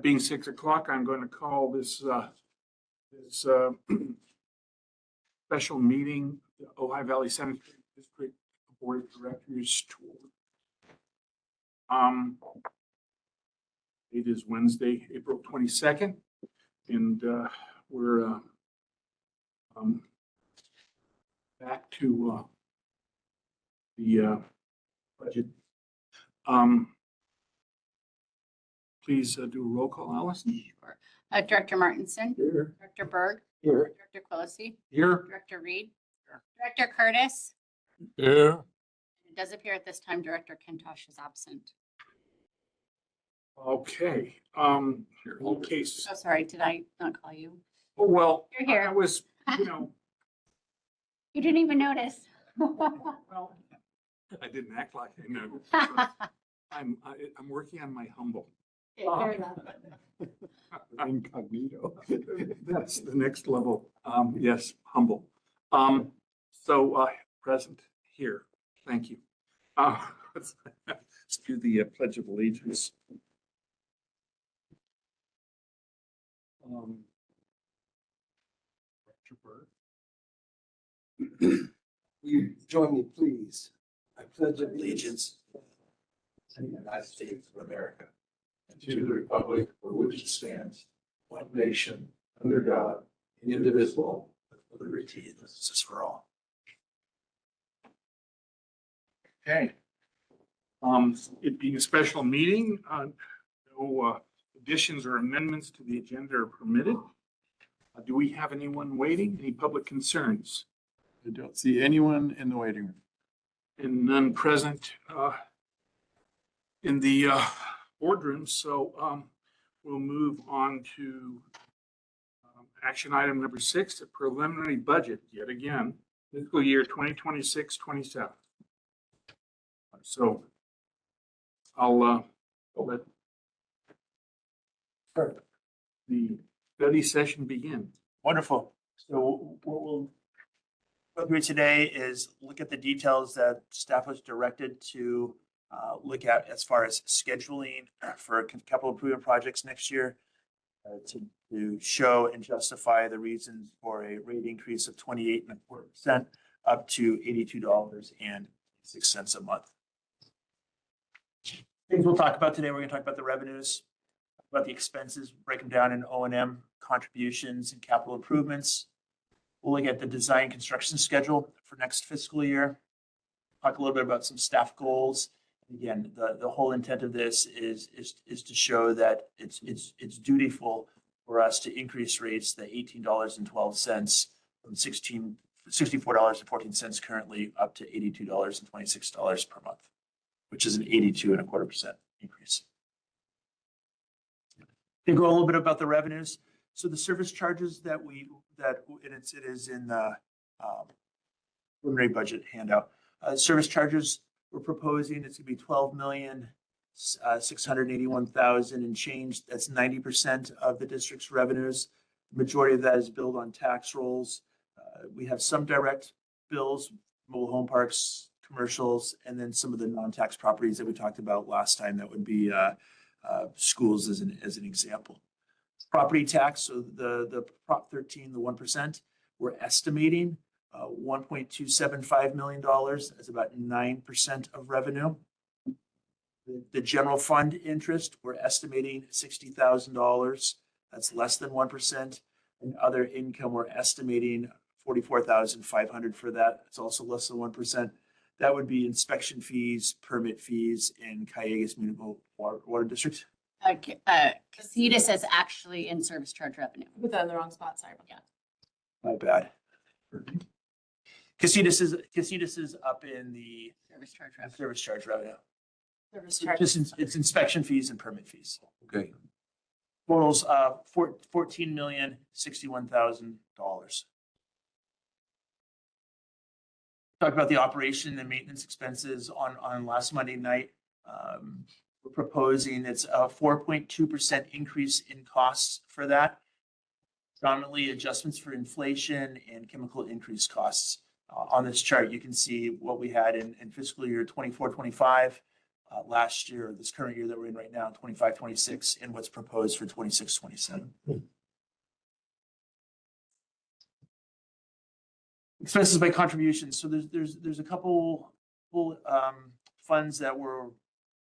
Being 6 o'clock, I'm going to call this special meeting, the Ojai Valley Sanitary District Board of Directors tour. It is Wednesday, April 22nd, and we're back to the budget. Please do a roll call, Allison. Sure. Director Martinson. Here. Director Berg. Here. Director Quillisi. Here. Director Reed. Here. Director Curtis. Here. It does appear at this time Director Kintosh is absent. Okay. In case. Oh, sorry. Did I not call you? Oh, well, You're here. I was, You didn't even notice. well, I didn't act like I know. I'm working on my humble. Fair enough. Incognito. That's the next level. Yes, humble. Present here. Thank you. Let's do the Pledge of Allegiance. Will you join me, please? I pledge allegiance to the United States of America and to the republic for which it stands, one nation, under God, indivisible, with liberty and justice for all. Okay. It being a special meeting, no additions or amendments to the agenda are permitted. Do we have anyone waiting? Any public concerns? I don't see anyone in the waiting room. And none present in the boardroom. So we'll move on to action item number 6, the preliminary budget, yet again, fiscal year 2026-27. So I'll let the study session begin. Wonderful. So what we'll go through today is look at the details that staff was directed to look at as far as scheduling for capital improvement projects next year, to show and justify the reasons for a rate increase of 28.25% up to $82.06 a month. Things we'll talk about today, we're going to talk about the revenues, about the expenses, break them down in O&M contributions and capital improvements. We'll look at the design construction schedule for next fiscal year. Talk a little bit about some staff goals. Again, the whole intent of this is to show that it's dutiful for us to increase rates, the $18.12 from $64.14 currently up to $82.26 per month, which is an 82.25% increase. They go a little bit about the revenues. So the service charges it is in the preliminary budget handout. Service charges we're proposing, it's going to be $12,681,000 and change. That's 90% of the district's revenues. The majority of that is billed on tax rolls. We have some direct bills, mobile home parks, commercials, and then some of the non-tax properties that we talked about last time. That would be schools as an example. Property tax, so the Prop 13, the 1%, we're estimating $1.275 million. That's about 9% of revenue. The general fund interest, we're estimating $60,000. That's less than 1%. And other income, we're estimating $44,500 for that. It's also less than 1%. That would be inspection fees, permit fees in Cayugas Municipal Water District. Casitas is actually in service charge revenue. Put that in the wrong spot. Sorry about that. My bad. Casitas is up in the Service charge revenue. service charge revenue. Service charge. It's inspection fees and permit fees. Okay. Totals $14,061,000. Talk about the operation and maintenance expenses on last Monday night. We're proposing it's a 4.2% increase in costs for that. Predominantly adjustments for inflation and chemical increase costs. On this chart, you can see what we had in fiscal year 24-25. last year, this current year that we're in right now, 25-26, and what's proposed for 26-27. Expenses by contributions. So there's a couple funds that we're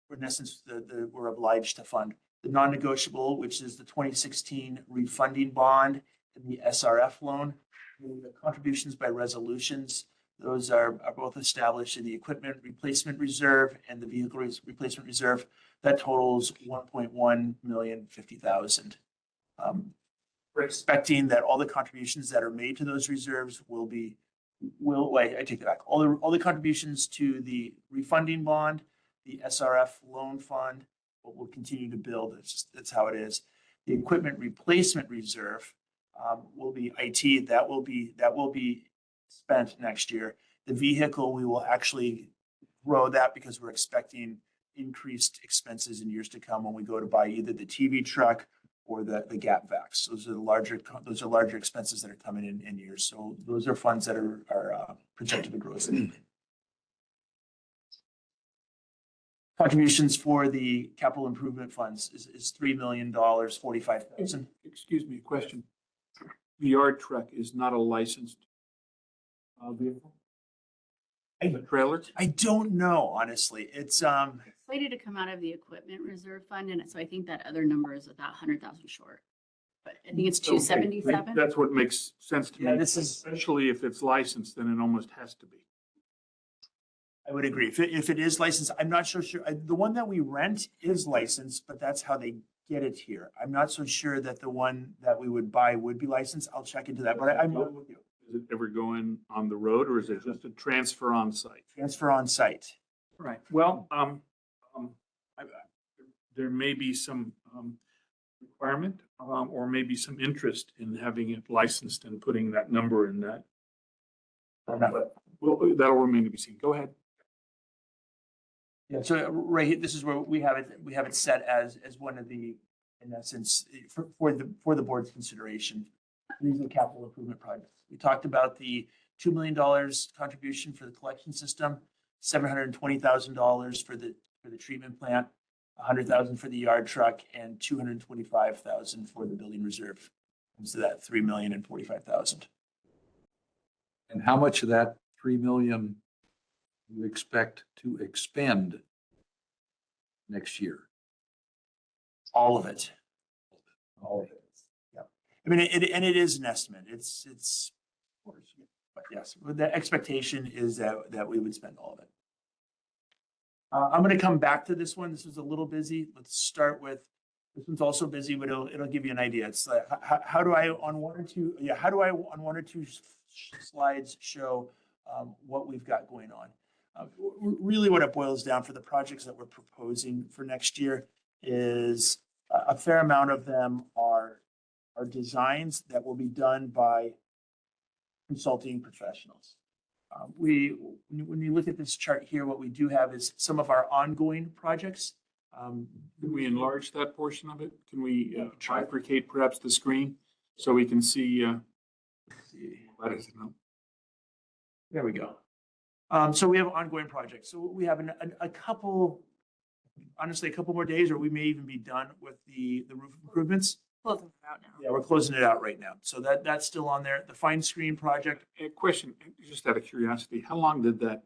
in essence we're obliged to fund. The non-negotiable, which is the 2016 refunding bond and the SRF loan. The contributions by resolutions. Those are both established in the equipment replacement reserve and the vehicle replacement reserve. That totals $1.150,000. We're expecting that all the contributions that are made to those reserves I take it back. All the contributions to the refunding bond, the SRF loan fund, will continue to build. That's how it is. The equipment replacement reserve will be IT. That will be spent next year. The vehicle, we will actually grow that because we're expecting increased expenses in years to come when we go to buy either the TV truck or the Gap Vax. Those are larger expenses that are coming in years. So those are funds that are projected to grow. Contributions for the capital improvement funds is $3,045,000. Excuse me, question. The yard truck is not a licensed vehicle? The trailer? I don't know, honestly. It's Slated to come out of the equipment reserve fund, and so I think that other number is about 100,000 short. But I think it's 277. That's what makes sense to Yeah, me. this is- Especially if it's licensed, then it almost has to be. I would agree. If it is licensed, I'm not so sure. The one that we rent is licensed, but that's how they get it here. I'm not so sure that the one that we would buy would be licensed. I'll check into that, but I'm with you. Is it ever going on the road or is it just a transfer on site? Transfer on site. Right. Well, there may be some requirement or maybe some interest in having it licensed and putting that number in that. But well, that'll remain to be seen. Go ahead. Yeah, so right here, this is where we have it set as one of the, in essence, for the board's consideration. These are the capital improvement projects. We talked about the $2 million contribution for the collection system, $720,000 for the treatment plant, $100,000 for the yard truck, and $225,000 for the building reserve. So that $3,045,000. And how much of that 3 million you expect to expend next year? All of it. All of it. Yeah. I mean, it is an estimate. It's, but yes, the expectation is that we would spend all of it. I'm going to come back to this one. This was a little busy. Let's start with, this one's also busy, but it'll give you an idea. It's like, how do I on one or two slides show what we've got going on? Really what it boils down for the projects that we're proposing for next year is a fair amount of them are designs that will be done by consulting professionals. When you look at this chart here, what we do have is some of our ongoing projects. Can we enlarge that portion of it? Can we trifurcate perhaps the screen so we can see? That is, no. There we go. So we have ongoing projects. So we have a couple, honestly, a couple more days, or we may even be done with the roof improvements. Closing it out now. Yeah, we're closing it out right now. So that's still on there. The fine screen project. A question, just out of curiosity, how long did that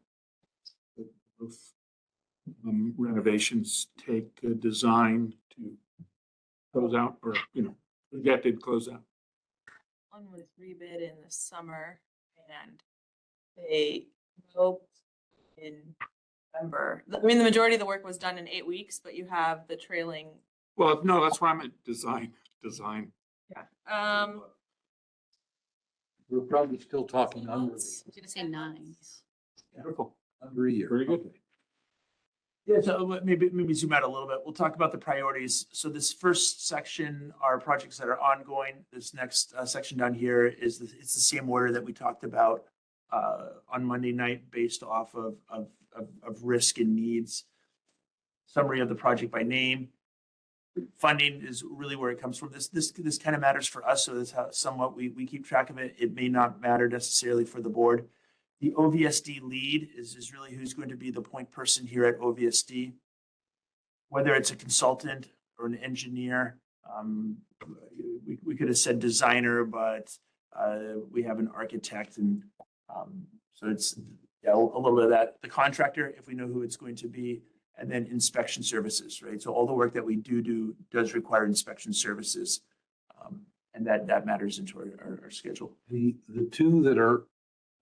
roof renovations take design to close out, or projected close out? One was rebid in the summer and they hoped in November. I mean, the majority of the work was done in 8 weeks, but you have the trailing. Well, no, that's why I meant design. Yeah. We're probably still talking under, I was going to say 9. Beautiful. under a year. Very good. Yeah, so maybe zoom out a little bit. We'll talk about the priorities. So this first section are projects that are ongoing. This next section down here is it's the same order that we talked about on Monday night based off of risk and needs. Summary of the project by name. Funding is really where it comes from. This kind of matters for us, so that's how somewhat we keep track of it. It may not matter necessarily for the board. The OVSD lead is really who's going to be the point person here at OVSD. whether it's a consultant or an engineer. We could have said designer, but we have an architect, and so it's, yeah, a little bit of that. The contractor, if we know who it's going to be, and then inspection services, right? So all the work that we do does require inspection services. And that matters into our schedule. The two that are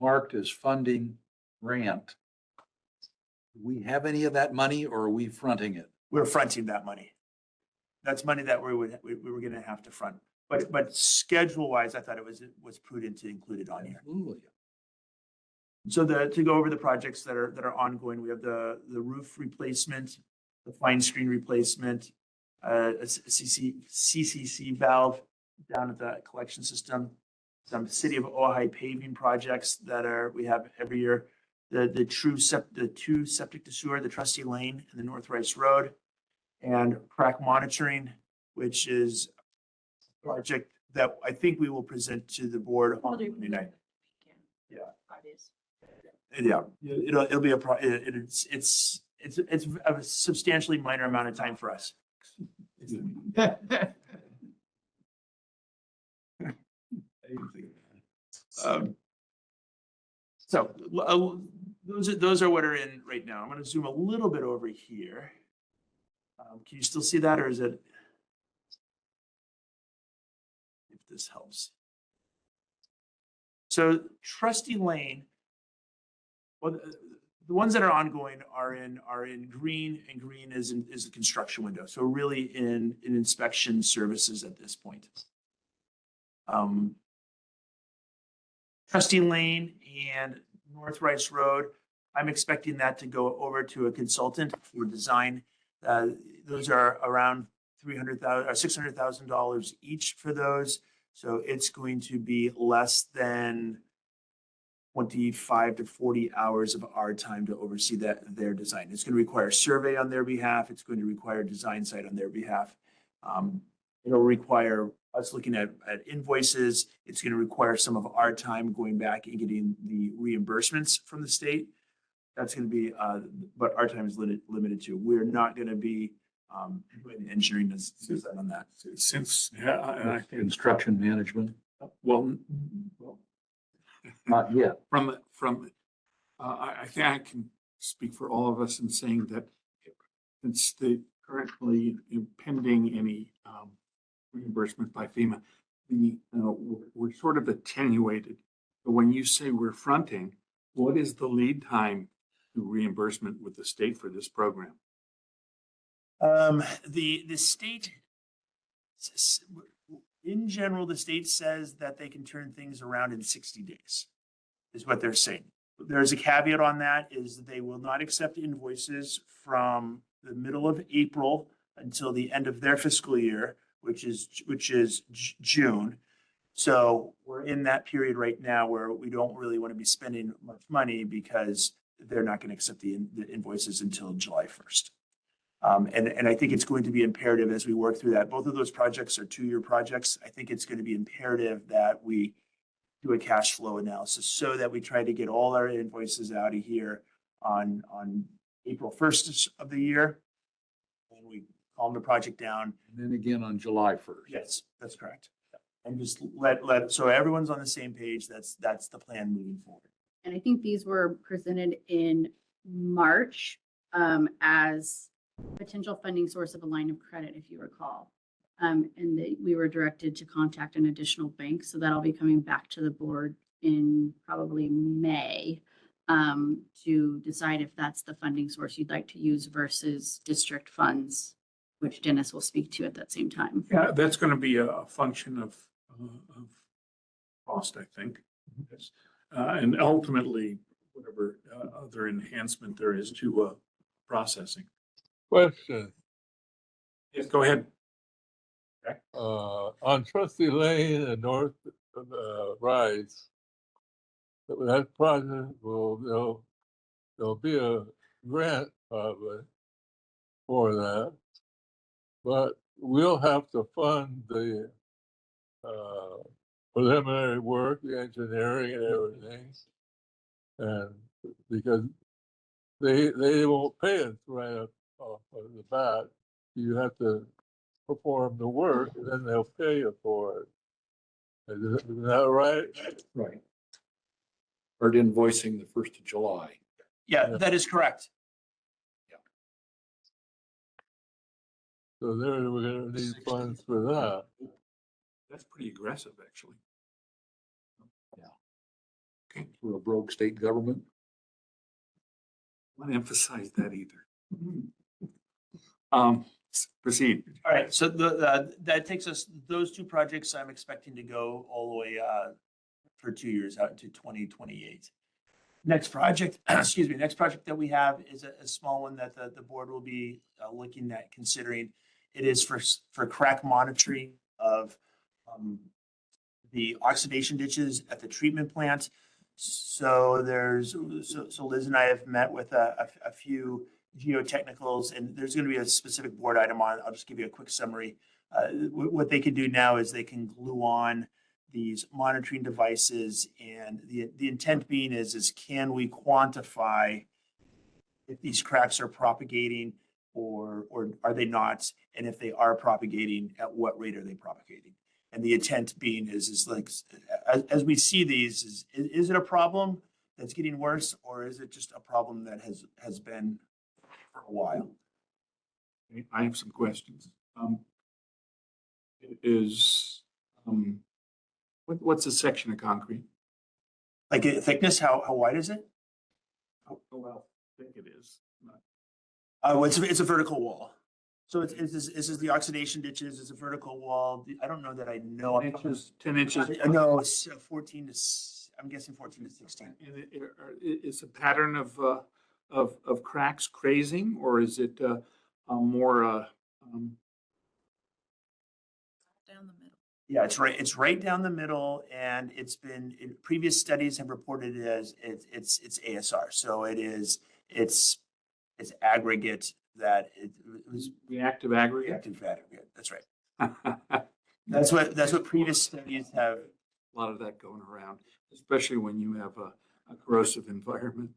marked as funding grant, do we have any of that money or are we fronting it? We're fronting that money. That's money that we were gonna have to front. But schedule wise, I thought it was prudent to include it on here. Absolutely. So to go over the projects that are ongoing, we have the roof replacement, the fine screen replacement, a CCC valve down at the collection system, some City of Ojai paving projects that we have every year, the two septic to sewer, the Trustee Lane and the North Rice Road, and crack monitoring, which is a project that I think we will present to the board on Monday night. Yeah. Yeah, it'll be it's a substantially minor amount of time for us. So those are what are in right now. I'm going to zoom a little bit over here. Can you still see that, or is it? If this helps. So Trustee Lane. Well, the ones that are ongoing are in green, and green is the construction window. So really in inspection services at this point. Trustee Lane and North Rice Road, I'm expecting that to go over to a consultant for design. Those are around $300,000 or $600,000 each for those. So it's going to be less than 25 to 40 hours of our time to oversee their design. It's going to require a survey on their behalf. It's going to require a design site on their behalf. It'll require us looking at invoices. It's going to require some of our time going back and getting the reimbursements from the state. That's going to be, but our time is limited to. We're not going to be doing the engineering design on that. Since, yeah, and I think, Construction management, well, not yet. I think I can speak for all of us in saying that since the currently impending any reimbursement by FEMA, we're sort of attenuated. But when you say we're fronting, what is the lead time to reimbursement with the state for this program? The state, in general, the state says that they can turn things around in 60 days, is what they're saying. There's a caveat on that, is that they will not accept invoices from the middle of April until the end of their fiscal year, which is June. So we're in that period right now where we don't really want to be spending much money because they're not going to accept the invoices until July 1st. And I think it's going to be imperative as we work through that. Both of those projects are 2-year projects. I think it's going to be imperative that we do a cash flow analysis so that we try to get all our invoices out of here on April 1st of the year. And we calm the project down. And then again on July 1st. Yes, that's correct. And just so everyone's on the same page. That's the plan moving forward. And I think these were presented in March as potential funding source of a line of credit, if you recall. And we were directed to contact an additional bank. So that'll be coming back to the board in probably May to decide if that's the funding source you'd like to use versus district funds, which Dennis will speak to at that same time. Yeah, that's going to be a function of cost, I think. Yes. And ultimately, whatever other enhancement there is to processing. Question, Yes, go ahead. on Trustee Lane and North Rise, that project there'll be a grant probably for that, but we'll have to fund the preliminary work, the engineering and everything. And because they won't pay us right up off of the bat. you have to perform the work, and then they'll pay you for it. Isn't that right? Right. Start invoicing the 1st of July. Yeah, Yeah. that is correct. So there, we're gonna need funds for that. That's pretty aggressive, actually. For a broke state government. I want to emphasize that either. Proceed. All right, so that takes us, those two projects I'm expecting to go all the way for 2 years out to 2028. Next project, excuse me, next project that we have is a small one that the board will be looking at considering. It is for crack monitoring of the oxidation ditches at the treatment plant. So Liz and I have met with a few geotechnicals, and there's going to be a specific board item on. I'll just give you a quick summary. What they can do now is they can glue on these monitoring devices, and the intent being is can we quantify if these cracks are propagating or are they not? And if they are propagating, at what rate are they propagating? And the intent being is like, as we see these, is it a problem that's getting worse, or is it just a problem that has been for a while? I have some questions. Is, what's a section of concrete? Like thickness, how wide is it? How well thick it is? It's a vertical wall. So this is the oxidation ditches, it's a vertical wall. I don't know that I know. 10 inches, 10 inches. No, it's 14 to, I'm guessing 14 to 16. And it's a pattern of cracks crazing, or is it more Down the middle. Yeah, it's right down the middle, and previous studies have reported it as it's ASR. So it's aggregate that it was reactive aggregate? reactive aggregate. That's right. That's what previous studies have. A lot of that going around, especially when you have a corrosive environment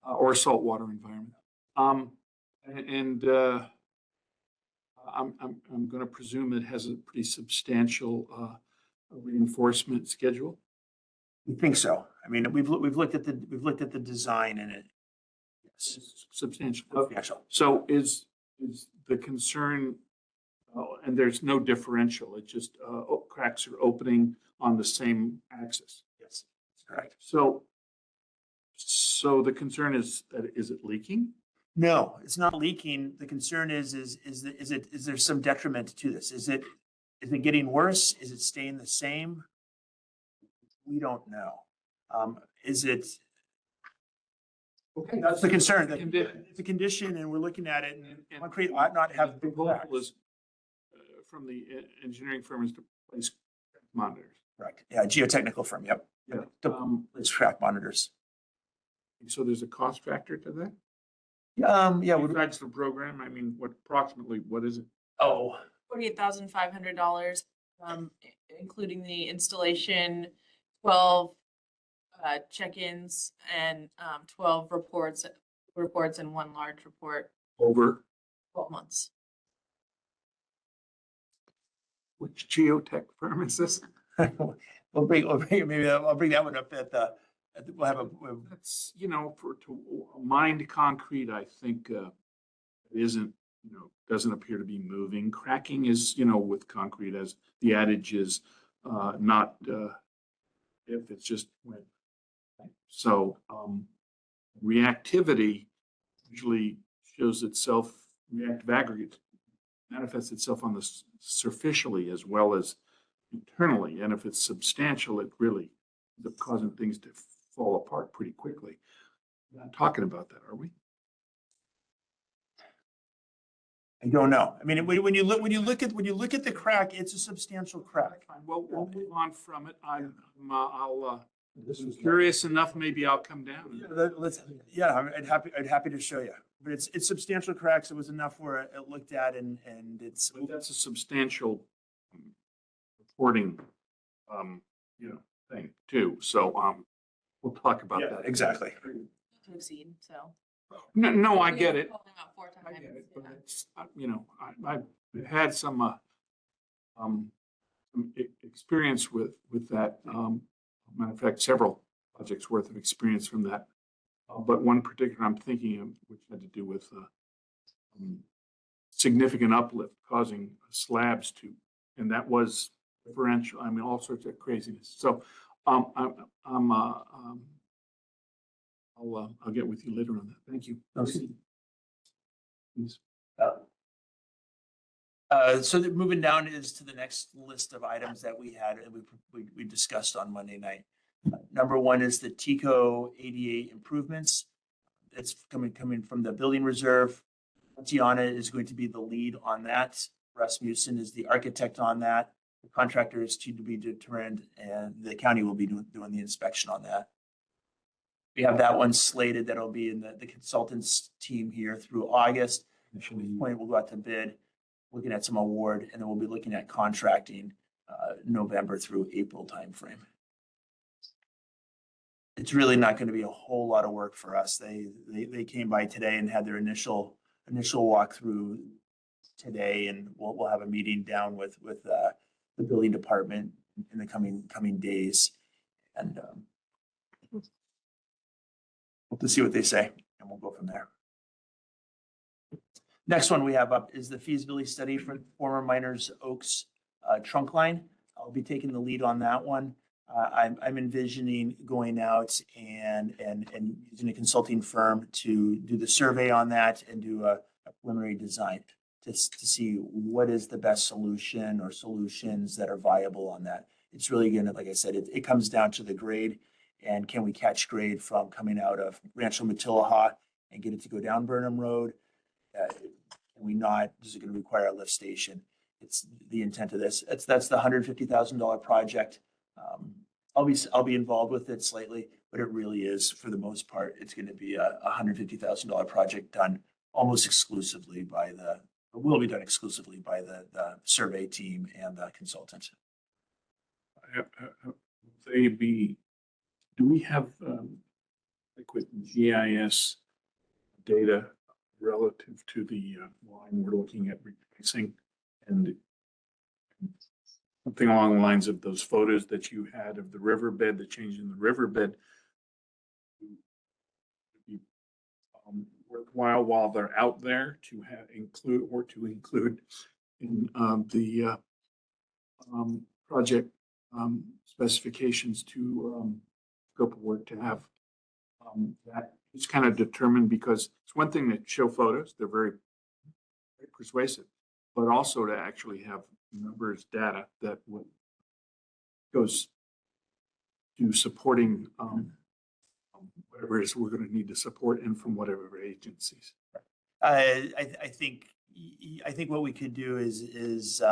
or saltwater environment. I'm going to presume it has a pretty substantial reinforcement schedule. We think so. I mean, we've looked at the design in it. Yes. It's substantial. Substantial. So is the concern, and there's no differential, it just cracks are opening on the same axis. Yes, that's correct. So the concern is that, is it leaking? No, it's not leaking. The concern is there some detriment to this? Is it getting worse? Is it staying the same? We don't know. Is it? Okay. That's the concern. Condition. It's a condition, and we're looking at it. And Concrete ought not have the big proposal cracks. is from the engineering firm is to place monitors. Correct. Yeah, geotechnical firm. Yep. To place crack monitors. So there's a cost factor to that? Yeah. Besides the program, I mean, approximately, what is it? Oh, $48,500, including the installation, 12 check-ins, and 12 reports and one large report, Over 12 months. which geotech firm is this? we'll bring maybe I'll bring that one up we'll have a. That's, to mined concrete, I think it isn't, doesn't appear to be moving. Cracking is, with concrete, as the adage is, not if it's just wet. So reactivity usually shows itself, reactive aggregate manifests itself on the superficially as well as internally. And if it's substantial, it really ends up causing things to fall apart pretty quickly. We're not talking about that, are we? I don't know. I mean, when you look at the crack, it's a substantial crack. Fine. Well, we'll move on from it. I'm curious enough, maybe I'll come down. I'd happy to show you. But it's substantial cracks. It was enough where it looked at and it's. But that's a substantial reporting, thing too. So, we'll talk about Yeah, that. exactly. To exceed, so. No, I get it. Calling out 4 I times, get it, but yeah. it's, you know, I've had some experience with that. Matter of fact, several projects worth of experience from that. But one particular I'm thinking of, which had to do with significant uplift causing slabs to, and that was differential. I mean, all sorts of craziness. So I'll get with you later on that. Thank you. Okay. Please. Moving down is to the next list of items that we had and we discussed on Monday night. Number one is the TICO ADA improvements. It's coming from the building reserve. Tiana is going to be the lead on that. Rasmussen is the architect on that. The contractor is to be determined, and the county will be doing the inspection on that. We have that one slated that'll be in the consultants team here through August. At this point, we'll go out to bid, looking at some award, and then we'll be looking at contracting November through April timeframe. It's really not going to be a whole lot of work for us. They came by today and had their initial walkthrough today, and we'll have a meeting down with the building department in the coming days, and we'll to see what they say, and we'll go from there. Next one we have up is the feasibility study for former Miners Oaks trunk line. I'll be taking the lead on that one. I'm envisioning going out and using a consulting firm to do the survey on that and do a preliminary design to see what is the best solution or solutions that are viable on that. It's really gonna, like I said, it comes down to the grade, and can we catch grade from coming out of Rancho Matilaha and get it to go down Burnham Road? Can we not, is it gonna require a lift station? It's the intent of this. That's the $150,000 project. I'll be involved with it slightly, but it really is, for the most part, it's going to be a $150,000 project done almost exclusively by will be done exclusively by the survey team and the consultant. Do we have like with GIS data relative to the line we're looking at replacing, and something along the lines of those photos that you had of the riverbed, the change in the riverbed, would be worthwhile while they're out there to include in the project specifications to scope of work, to have that it's kind of determined, because it's one thing to show photos, they're very, very persuasive, but also to actually have numbers, data that goes to supporting whatever it is we're going to need to support, and from whatever agencies. I think what we could do is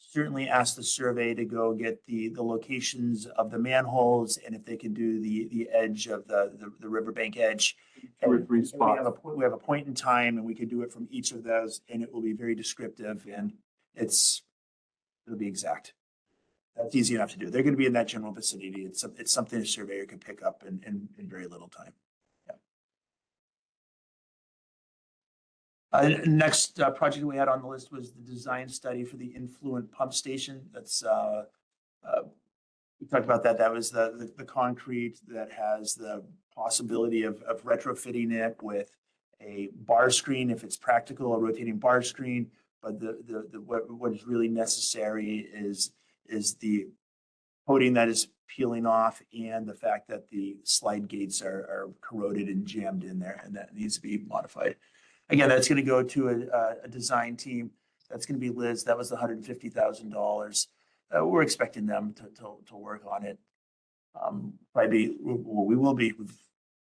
certainly ask the survey to go get the locations of the manholes, and if they can do the edge of the riverbank edge. 2 or 3 spots. We have a point in time, and we could do it from each of those, and it will be very descriptive, and it'll be exact. That's easy enough to do. They're going to be in that general vicinity. It's something a surveyor could pick up in very little time. Yeah. Next project we had on the list was the design study for the influent pump station. That's we talked about that. That was the concrete that has the possibility of retrofitting it with a bar screen if it's practical, a rotating bar screen. But what is really necessary is the coating that is peeling off, and the fact that the slide gates are corroded and jammed in there, and that needs to be modified. Again, that's going to go to a design team. That's going to be Liz. That was the $150,000. We're expecting them to work on it. We will be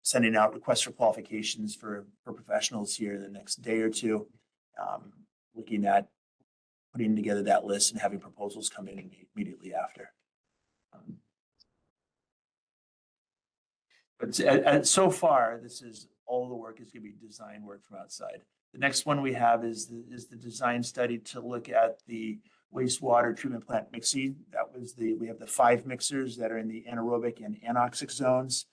sending out requests for qualifications for professionals here in the next day or two. Looking at putting together that list and having proposals come in immediately after. But so far, this is all the work is going to be design work from outside. The next one we have is the design study to look at the wastewater treatment plant mixing. We have the 5 mixers that are in the anaerobic and anoxic zones.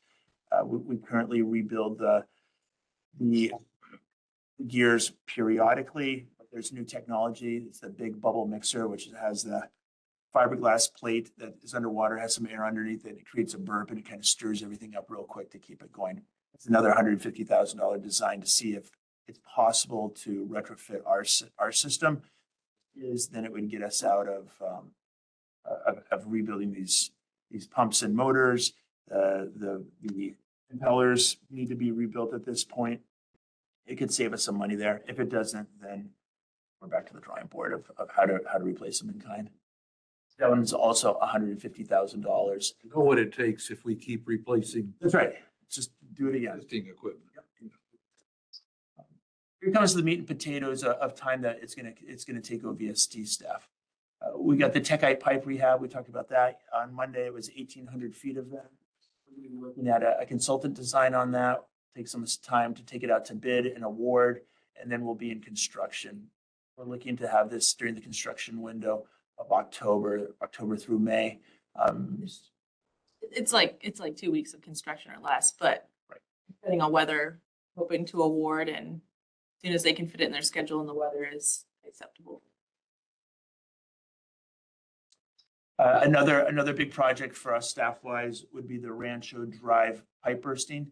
We currently rebuild the gears periodically. There's new technology. It's the big bubble mixer, which has the fiberglass plate that is underwater, has some air underneath it. It creates a burp and it kind of stirs everything up real quick to keep it going. It's another $150,000 design to see if it's possible to retrofit our system. Then it would get us out of rebuilding these pumps and motors. The impellers need to be rebuilt at this point. It could save us some money there. If it doesn't, then we're back to the drawing board of how to replace them in kind. That one's also $150,000. Know what it takes if we keep replacing That's right. Just do it again. existing equipment. Here comes the meat and potatoes of time that it's gonna take OVSD staff. We got the Techite pipe rehab. We talked about that on Monday. It was 1,800 feet of that. We're looking at a consultant design on that. Take some time to take it out to bid and award, and then we'll be in construction. We're looking to have this during the construction window of October through May. It's like 2 weeks of construction or less, but depending on weather, hoping to award, and as soon as they can fit it in their schedule and the weather is acceptable. Another big project for us staff-wise would be the Rancho Drive pipe bursting.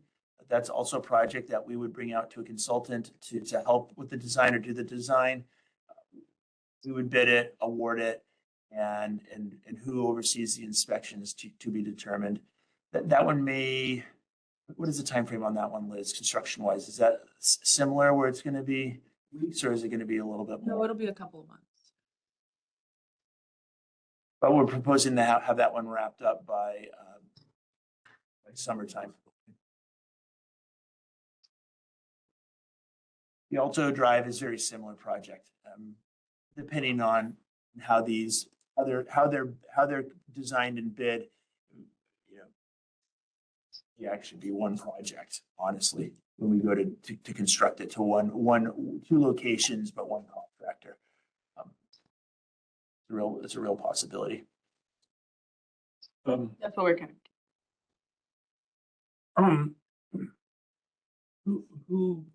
That's also a project that we would bring out to a consultant to help with the design or do the design. We would bid it, award it, and who oversees the inspections to be determined. That one may, what is the time frame on that one, Liz, construction-wise? Is that similar where it's going to be weeks, or is it going to be a little bit more? No, it'll be a couple of months. But we're proposing to have that one wrapped up by summertime. The Alto Drive is a very similar project, depending on how they're designed and bid. You know, it actually be one project, honestly, when we go to construct it to two locations, but one contractor. It's a real possibility. That's what we're kind of. Who,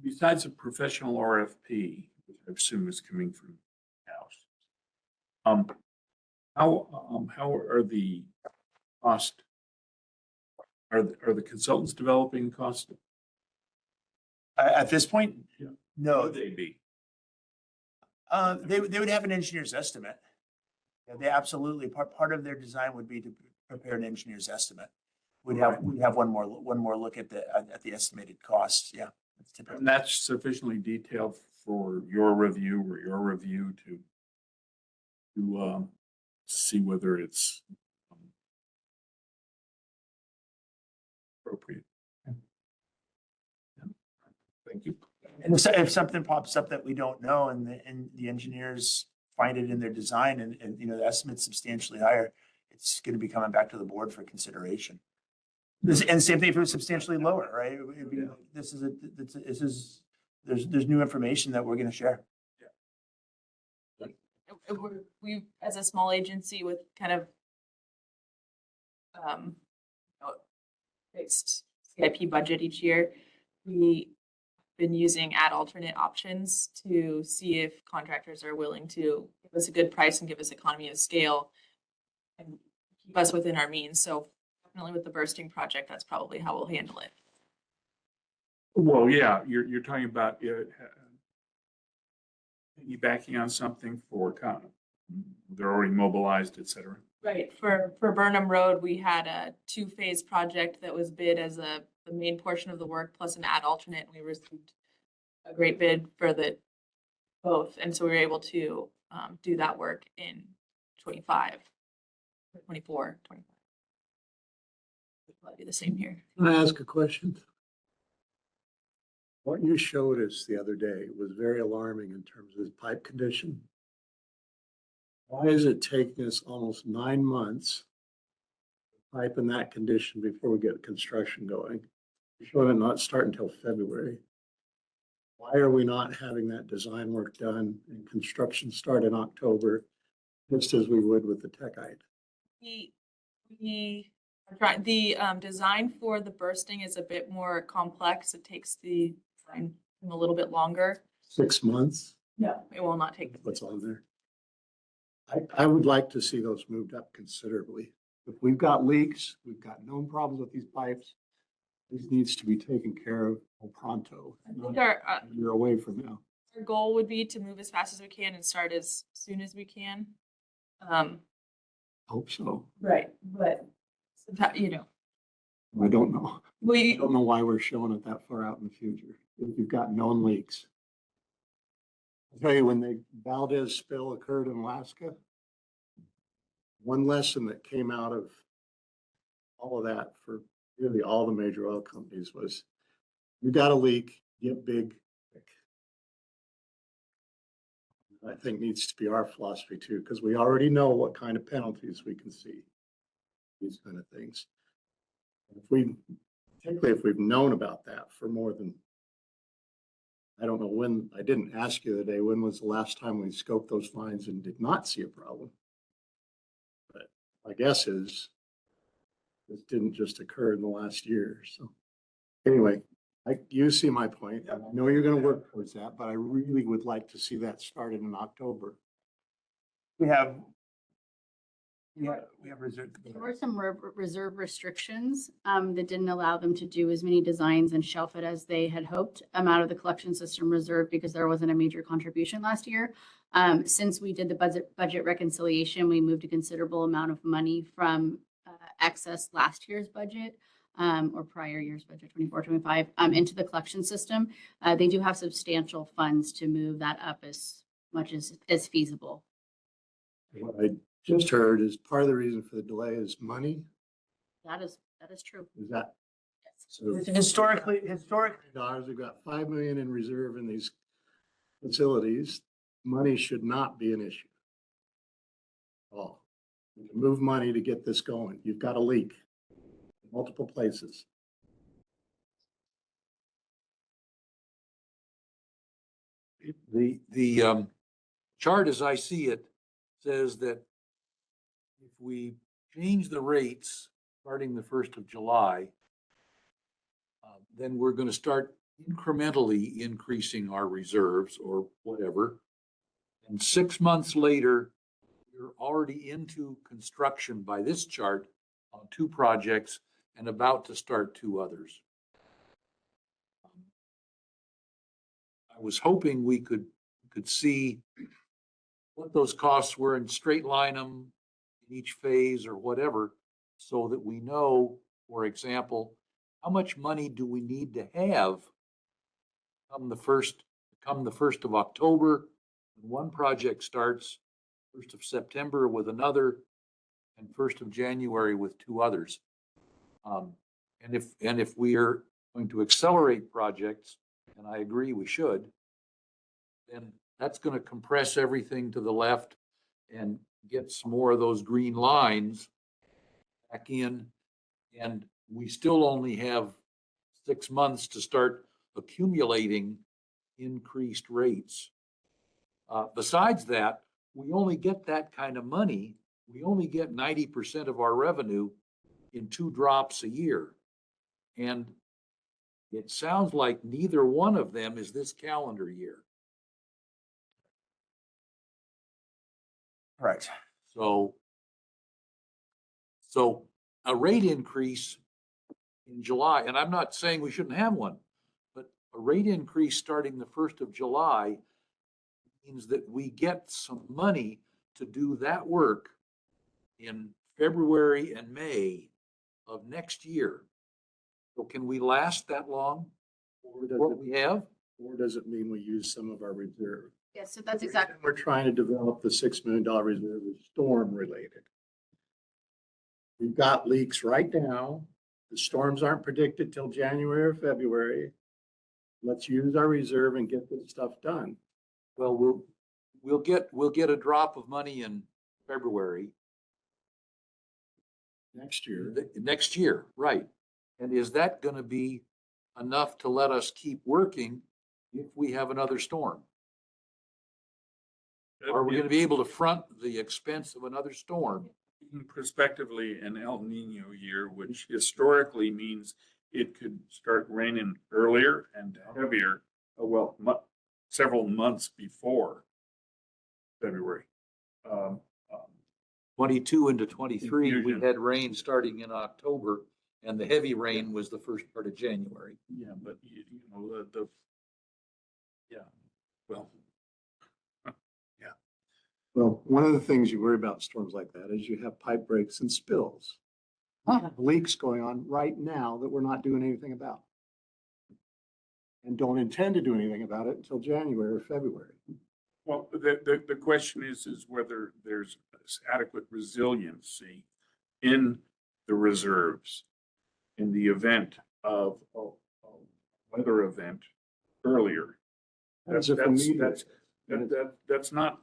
besides a professional RFP, which I assume is coming from house, how are the cost? Are the consultants developing cost? At this point, Yeah. no. Would they be? They would have an engineer's estimate. Yeah, they absolutely, part of their design would be to prepare an engineer's estimate. We'd have one more look at the estimated costs. Yeah. That's typical. And that's sufficiently detailed for your review to see whether it's appropriate. Thank you. And if something pops up that we don't know and the engineers find it in their design and you know, the estimate's substantially higher, it's going to be coming back to the board for consideration. And same thing if it was substantially lower, right? It'd be, there's new information that we're going to share. We, as a small agency with kind of fixed CIP budget each year, we been using add alternate options to see if contractors are willing to give us a good price and give us economy of scale and keep us within our means. So definitely with the bursting project, that's probably how we'll handle it. Well, yeah, you're talking about backing on something for they're already mobilized, et cetera. Right. For Burnham Road, we had a 2-phase project that was bid as the main portion of the work plus an add alternate. And we received a great bid for the both. And so we were able to do that work in 24, 25. It'll probably be the same here. Can I ask a question? What you showed us the other day was very alarming in terms of the pipe condition. Why is it taking us almost 9 months to pipe in that condition before we get construction going? You showed it not start until February. Why are we not having that design work done and construction start in October, just as we would with the Techite? We The design for the bursting is a bit more complex. It takes the design a little bit longer. 6 months, No, it will not take. what's on there. I would like to see those moved up considerably. If we've got leaks, we've got known problems with these pipes. This needs to be taken care of pronto. I think our You're away from now. goal would be to move as fast as we can and start as soon as we can. Hope so. Right, but sometimes, you know, I don't know. I we, don't know why we're showing it that far out in the future. If you've got known leaks. I'll tell you, when the Valdez spill occurred in Alaska, one lesson that came out of all of that for really all the major oil companies was you got a leak, get big, quick. I think needs to be our philosophy too, because we already know what kind of penalties we can see. These kind of things. Particularly if we've known about that for more than, I don't know when, I didn't ask you the day, when was the last time we scoped those lines and did not see a problem? But my guess is this didn't just occur in the last year, so. Anyway, you see my point. I know you're gonna work towards that, but I really would like to see that started in October. We have reserved. There were some reserve restrictions that didn't allow them to do as many designs and shelf it as they had hoped out of the collection system reserve because there wasn't a major contribution last year. Since we did the budget reconciliation, we moved a considerable amount of money from excess last year's budget or prior year's budget, 24-25, into the collection system. They do have substantial funds to move that up as much as feasible. What I just heard is part of the reason for the delay is money. That is true. Is that? Yes. So Historically, dollars, we've got 5 million in reserve in these facilities. Money should not be an issue. Oh, you can move money to get this going. You've got a leak in multiple places. The chart as I see it says that if we change the rates starting the 1st of July, then we're going to start incrementally increasing our reserves or whatever. And 6 months later, you're already into construction by this chart on 2 projects and about to start 2 others. I was hoping we could see what those costs were and straight line them in each phase or whatever, so that we know, for example, how much money do we need to have come the 1st of October, when one project starts, 1st of September with another, and 1st of January with 2 others. And if we are going to accelerate projects, and I agree we should, then that's going to compress everything to the left and get some more of those green lines back in. And we still only have 6 months to start accumulating increased rates. Besides that, we only get that kind of money. We only get 90% of our revenue in 2 drops a year. And it sounds like neither one of them is this calendar year. right. So a rate increase in July, and I'm not saying we shouldn't have one, but a rate increase starting the 1st of July means that we get some money to do that work in February and May of next year. So can we last that long? Or does What it, we have? or does it mean we use some of our reserve? Yes, so that's exactly. We're trying to develop the $6 million reserve is storm related. We've got leaks right now. The storms aren't predicted till January or February. Let's use our reserve and get this stuff done. Well, we'll get a drop of money in February Next year. next year, right? And is that going to be enough to let us keep working if we have another storm? Are we going to be able to front the expense of another storm prospectively an El Nino year, which historically means it could start raining earlier and heavier, several months before February. Um, 22 into 23, we Confusion. had rain starting in October, and the heavy rain was the first part of January. Yeah, but you know, yeah, well, Well, one of the things you worry about in storms like that is you have pipe breaks and spills. Leaks going on right now that we're not doing anything about. And don't intend to do anything about it until January or February. well, the question is whether there's adequate resiliency in the reserves in the event of a weather event earlier. As if immediate. That's not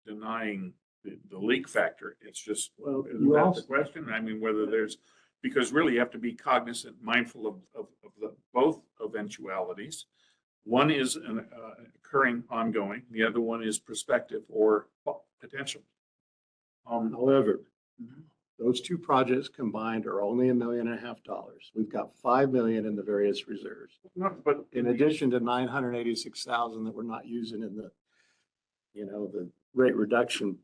denying the leak factor. It's just, Well, isn't you that also- the question? I mean, whether there's, because really you have to be cognizant, mindful of the both eventualities. One is occurring ongoing, the other one is prospective or potential. However, those two projects combined are only $1.5 million. We've got 5 million in the various reserves. But In addition to 986,000 that we're not using in the, the rate reduction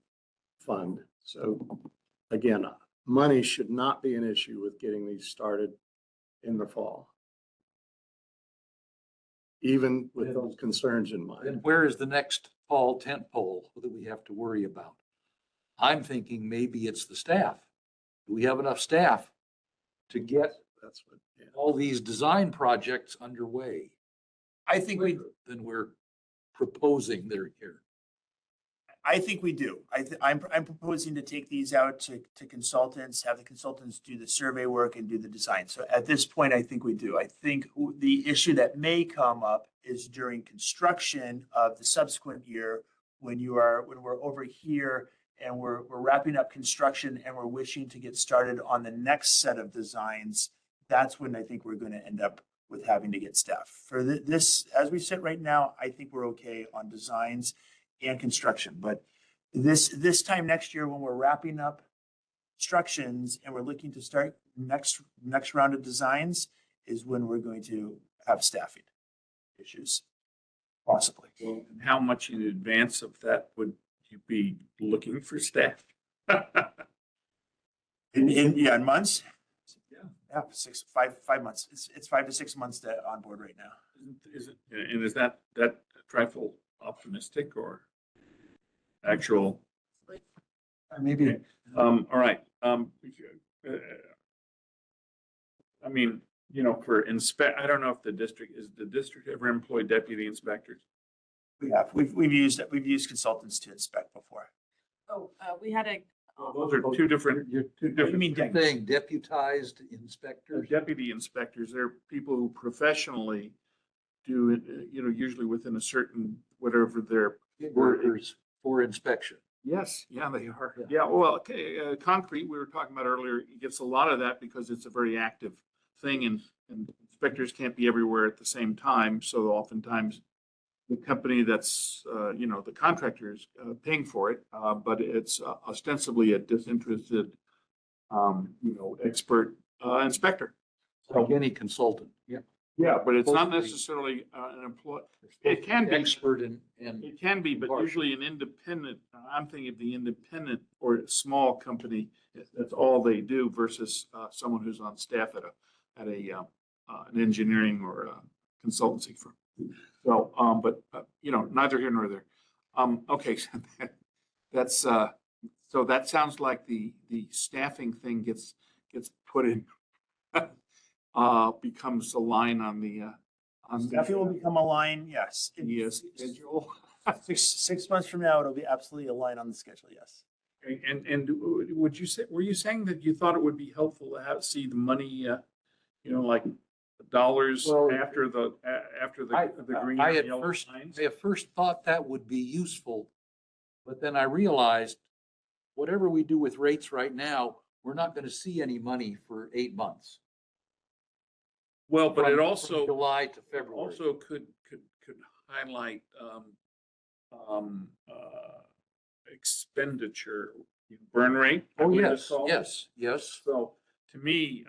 fund. So again, money should not be an issue with getting these started in the fall. Even with those concerns in Then mind. where is the next fall tent pole that we have to worry about? I'm thinking maybe it's the staff. Do we have enough staff to get That's what, yeah. all these design projects underway? I think we, Then we're proposing they're here. I think we do. I'm proposing to take these out to consultants, have the consultants do the survey work and do the design. So at this point, I think we do. I think the issue that may come up is during construction of the subsequent year, when we're over here and we're wrapping up construction and we're wishing to get started on the next set of designs. That's when I think we're going to end up with having to get staff. For this, as we sit right now, I think we're okay on designs and construction. But this time next year, when we're wrapping up constructions and we're looking to start next round of designs, is when we're going to have staffing issues, possibly. and how much in advance of that would you be looking for staff? In months? Yeah. Yeah, 5 months. It's 5 to 6 months to onboard right now. Is it, and is that trifle optimistic or actual? Maybe. All right. I mean, for I don't know if the district ever employed deputy inspectors? We have. We've used consultants to inspect before. Oh, we had a, Those are two different. You're You mean things. saying deputized inspectors? Deputy inspectors, they're people who professionally do it, usually within a certain, whatever their. Workers for inspection. Yes, yeah, they are. Yeah. Yeah, well, okay, concrete, we were talking about earlier, gets a lot of that because it's a very active thing and inspectors can't be everywhere at the same time. So oftentimes the company that's, the contractor's paying for it, but it's ostensibly a disinterested, expert inspector. Like any consultant. Yeah. Yeah, but it's not Supposed to be. necessarily an employee. It can be. Expert in. It can be, but Impartial. usually an independent, I'm thinking of the independent or small company, that's all they do versus someone who's on staff at an engineering or a consultancy firm. So, but, neither here nor there. Okay, that's, so that sounds like the staffing thing gets put in, becomes a line on the, Staffing will become a line, yes. the schedule. 6 months from now, it'll be absolutely a line on the schedule, yes. And were you saying that you thought it would be helpful to see the money, like dollars Well, after the green I and at yellow first, lines? I at first thought that would be useful, but then I realized whatever we do with rates right now, we're not going to see any money for 8 months. Well, but it From also July to February. also could highlight expenditure burn rate. Oh, what it yes, is called. yes. So to me,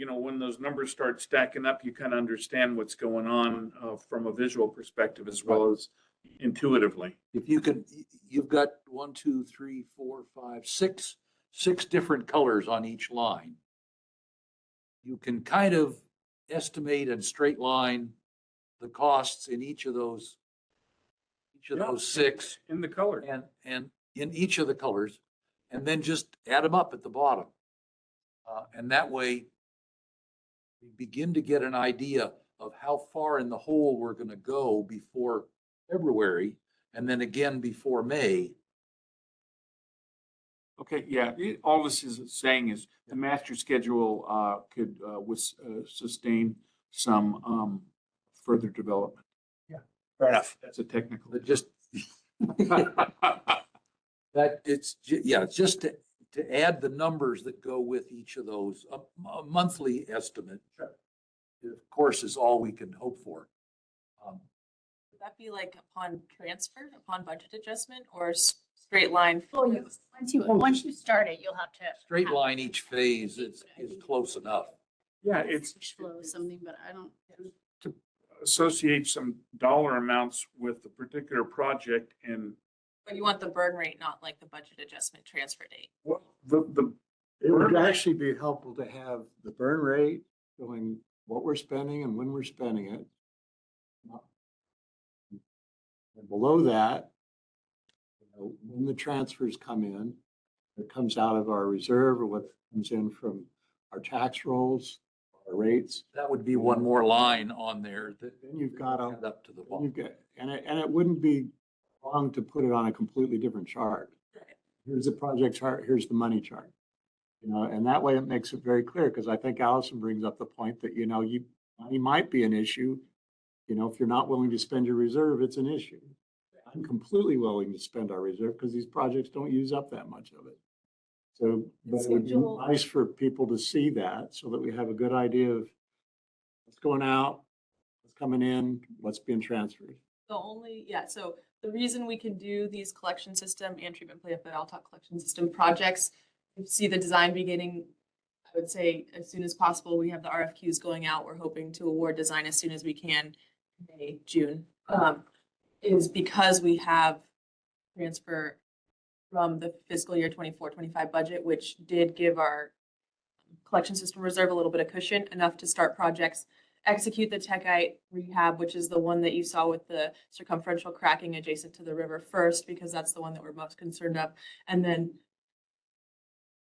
when those numbers start stacking up, you kind of understand what's going on from a visual perspective as well as intuitively. If you can, you've got 1, 2, 3, 4, 5, 6 different colors on each line. You can kind of estimate and straight line the costs in each of those Yeah. 6 In the color. and in each of the colors, and then just add them up at the bottom. And that way we begin to get an idea of how far in the hole we're going to go before February, and then again before May. Okay, yeah, all this is saying is the master schedule could sustain some further development. Fair enough. That's a technical. But just that it's just to add the numbers that go with each of those, a monthly estimate. Of course, is all we can hope for. Would that be like upon transfer, upon budget adjustment, or straight line? Once you start it, you'll have to. Straight have line each phase is close enough. Yeah, it's Flow something, but I don't. to associate some dollar amounts with the particular project and But you want the burn rate, not like the budget adjustment transfer date. what the It would actually be helpful to have the burn rate showing what we're spending and when we're spending it. And below that, when the transfers come in, it comes out of our reserve or what comes in from our tax rolls, our rates. That would be one more line on there that Then you've got to, add up to the then bottom. you've got, and it wouldn't be wrong to put it on a completely different chart. Here's the project chart, here's the money chart. And that way it makes it very clear, because I think Allison brings up the point that, money might be an issue. If you're not willing to spend your reserve, it's an issue. I'm completely willing to spend our reserve because these projects don't use up that much of it. So, but it would be Schedule- nice for people to see that so that we have a good idea of what's going out, what's coming in, what's being transferred. So the reason we can do these collection system and treatment plant, but I'll talk collection system projects, you see the design beginning, I would say as soon as possible. We have the RFQs going out. We're hoping to award design as soon as we can, May, June. Is because we have transfer from the fiscal year 24-25 budget, which did give our collection system reserve a little bit of cushion, enough to start projects, execute the techite rehab, which is the one that you saw with the circumferential cracking adjacent to the river first, because that's the one that we're most concerned of. And then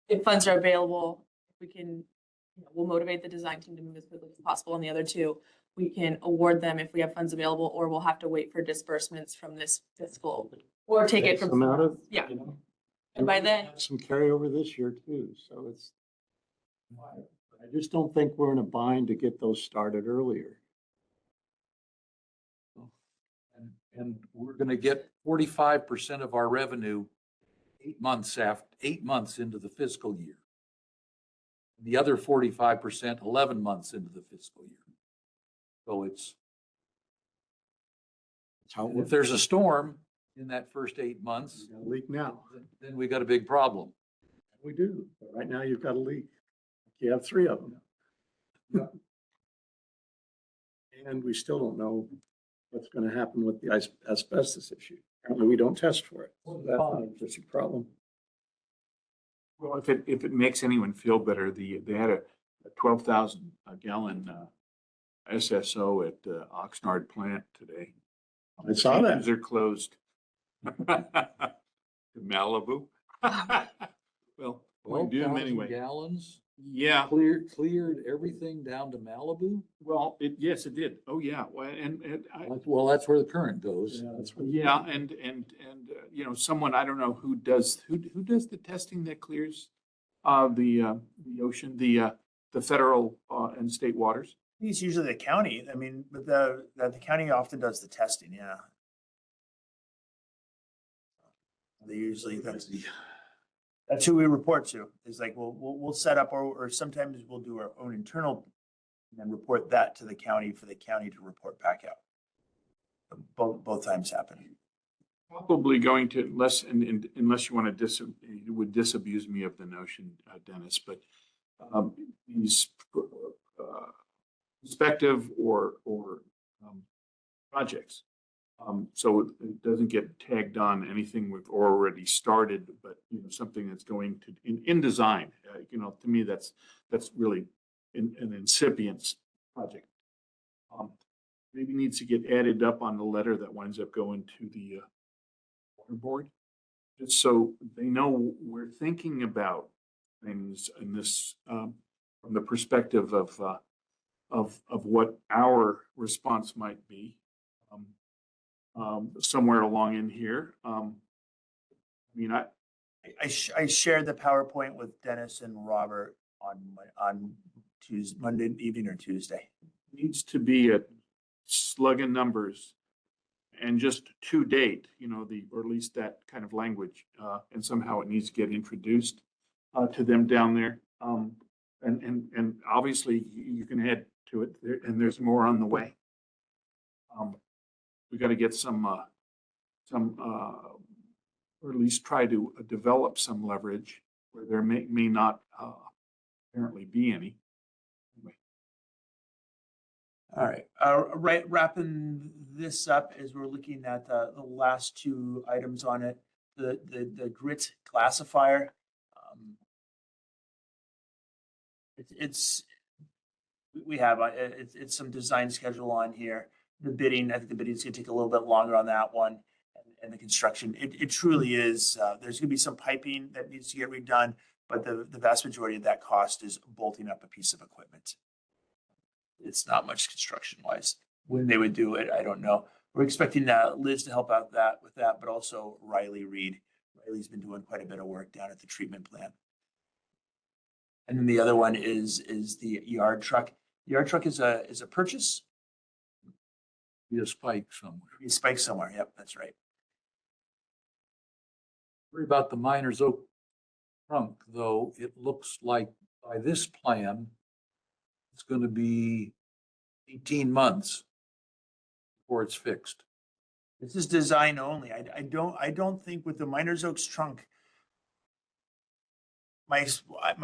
if funds are available, we can, we'll motivate the design team to move as quickly as possible on the other two. We can award them if we have funds available, or we'll have to wait for disbursements from this fiscal, or take it from. Some out of, Yeah. And by we then- have some carryover this year too, so it's. I just don't think we're in a bind to get those started earlier. And we're going to get 45% of our revenue 8 months into the fiscal year. The other 45%, 11 months into the fiscal year. So That's how it if works. there's a storm in that first 8 months, We got a leak now. then we got a big problem. We do. But right now you've got a leak. You have 3 of them. And we still don't know what's going to happen with the asbestos issue. Apparently we don't test for it. So that's an interesting problem. well, if it makes anyone feel better, they had a 12,000 gallon SSO at Oxnard plant today. I saw that. They're closed. Malibu. Well, we do them 12,000 anyway. gallons, Yeah, cleared everything down to Malibu. well, yes, it did. Oh, yeah. Well, and Well, that's where the current goes. Yeah, that's what. yeah, and someone, I don't know who does the testing that clears the ocean, the federal and state waters. I think it's usually the county. I mean, but the county often does the testing, yeah. They usually, that's who we report to. It's like, we'll set up, or sometimes we'll do our own internal and then report that to the county for the county to report back out. Both times happen. probably going to, unless you want to you would disabuse me of the notion, Dennis, but these prospective or projects. So it doesn't get tagged on anything we've already started, but something that's going to in design. To me, that's really an incipient project. Maybe needs to get added up on the letter that winds up going to the water board, just so they know we're thinking about things in this from the perspective of what our response might be. Somewhere along in here. I shared the PowerPoint with Dennis and Robert on Tuesday, Monday evening or Tuesday. Needs to be a slug of numbers and just to date, or at least that kind of language, and somehow it needs to get introduced to them down there. And obviously you can add to it, and there's more on the way. We got to get some, or at least try to develop some leverage where there may not apparently be any. Anyway. All right, wrapping this up as we're looking at the last two items on it, the grit classifier. It's some design schedule on here. The bidding, I think the bidding is going to take a little bit longer on that one, and the construction. It truly is. There's going to be some piping that needs to get redone, but the vast majority of that cost is bolting up a piece of equipment. It's not much construction wise. When they would do it, I don't know. We're expecting Liz to help out with that, but also Riley Reed. Riley's been doing quite a bit of work down at the treatment plant. And then the other one is the yard truck. The yard truck is a purchase. Be a spike somewhere. Be a spike somewhere. Yep, that's right. Worry about the Miners Oak trunk, though. It looks like by this plan, it's going to be 18 months before it's fixed. This is design only. I don't think with the Miners Oaks trunk. My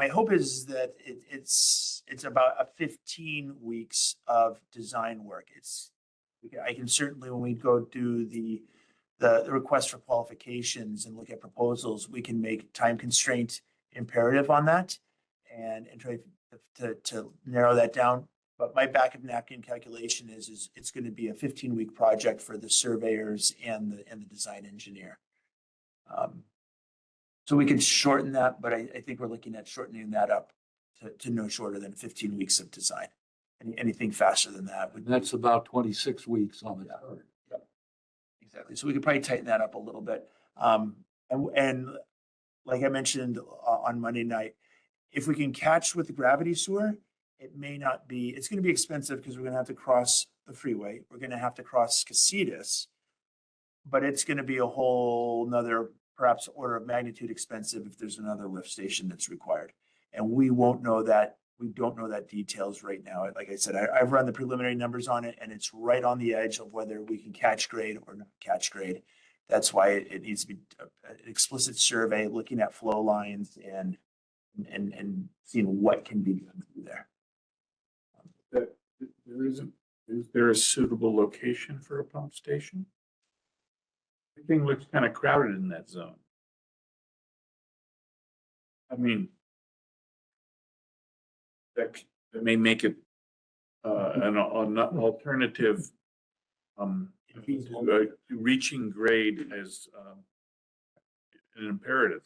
hope is that it's about a 15 weeks of design work. I can certainly, when we go do the request for qualifications and look at proposals, we can make time constraint imperative on that and try to narrow that down. But my back of napkin calculation is it's going to be a 15-week project for the surveyors and the design engineer. So we can shorten that, but I think we're looking at shortening that up to no shorter than 15 weeks of design. Anything faster than that would. That's about 26 weeks on the chart. Yep. Exactly. So we could probably tighten that up a little bit. And like I mentioned on Monday night, if we can catch with the gravity sewer, it may not be, it's going to be expensive because we're going to have to cross the freeway. We're going to have to cross Casitas, but it's going to be a whole nother, perhaps order of magnitude expensive if there's another lift station that's required. And we won't know that. We don't know that details right now. Like I said, I've run the preliminary numbers on it and it's right on the edge of whether we can catch grade or not catch grade. That's why it needs to be an explicit survey looking at flow lines and seeing what can be done through there. Is there a suitable location for a pump station? Everything looks kind of crowded in that zone. I mean, that may make it an alternative to reaching grade as an imperative.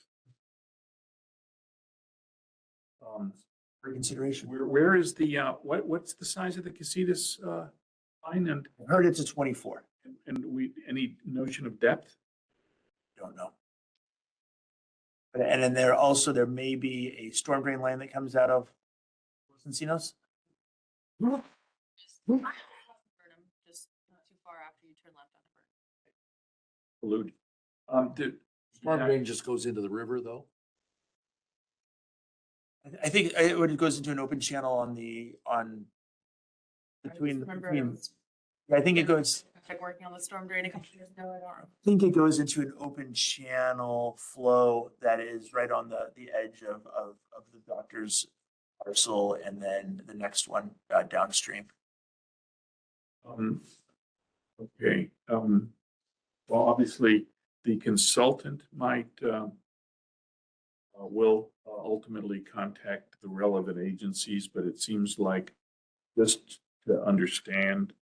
For consideration. Where is the what's the size of the Casitas line? And I heard it's a 24. Any notion of depth? Don't know. But, and then there may be a storm drain line that comes out of Encinos. Just not too far after you turn left on Allude. Storm drain just goes into the river, though. I think when it goes into an open channel between. Remember, I think it goes. project working on the storm drain a couple years ago. I don't remember. I think it goes into an open channel flow that is right on the edge of the doctor's parcel and then the next one downstream. Okay, well, obviously, the consultant might, will ultimately contact the relevant agencies, but it seems like just to understand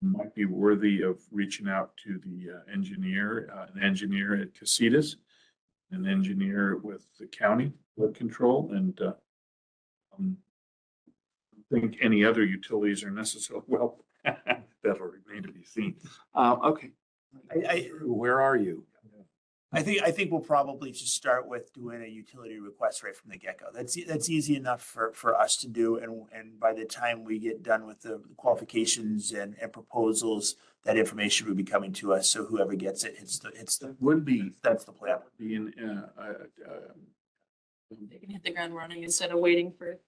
might be worthy of reaching out to the engineer, an engineer at Casitas, an engineer with the county flood control, and I think any other utilities are necessary. Well, that'll remain to be seen. Okay. Where are you? I think we'll probably just start with doing a utility request right from the get-go. That's easy enough for us to do. And by the time we get done with the qualifications and proposals, that information will be coming to us. So whoever gets it, Would be, that's the plan. be in, They can hit the ground running instead of waiting for.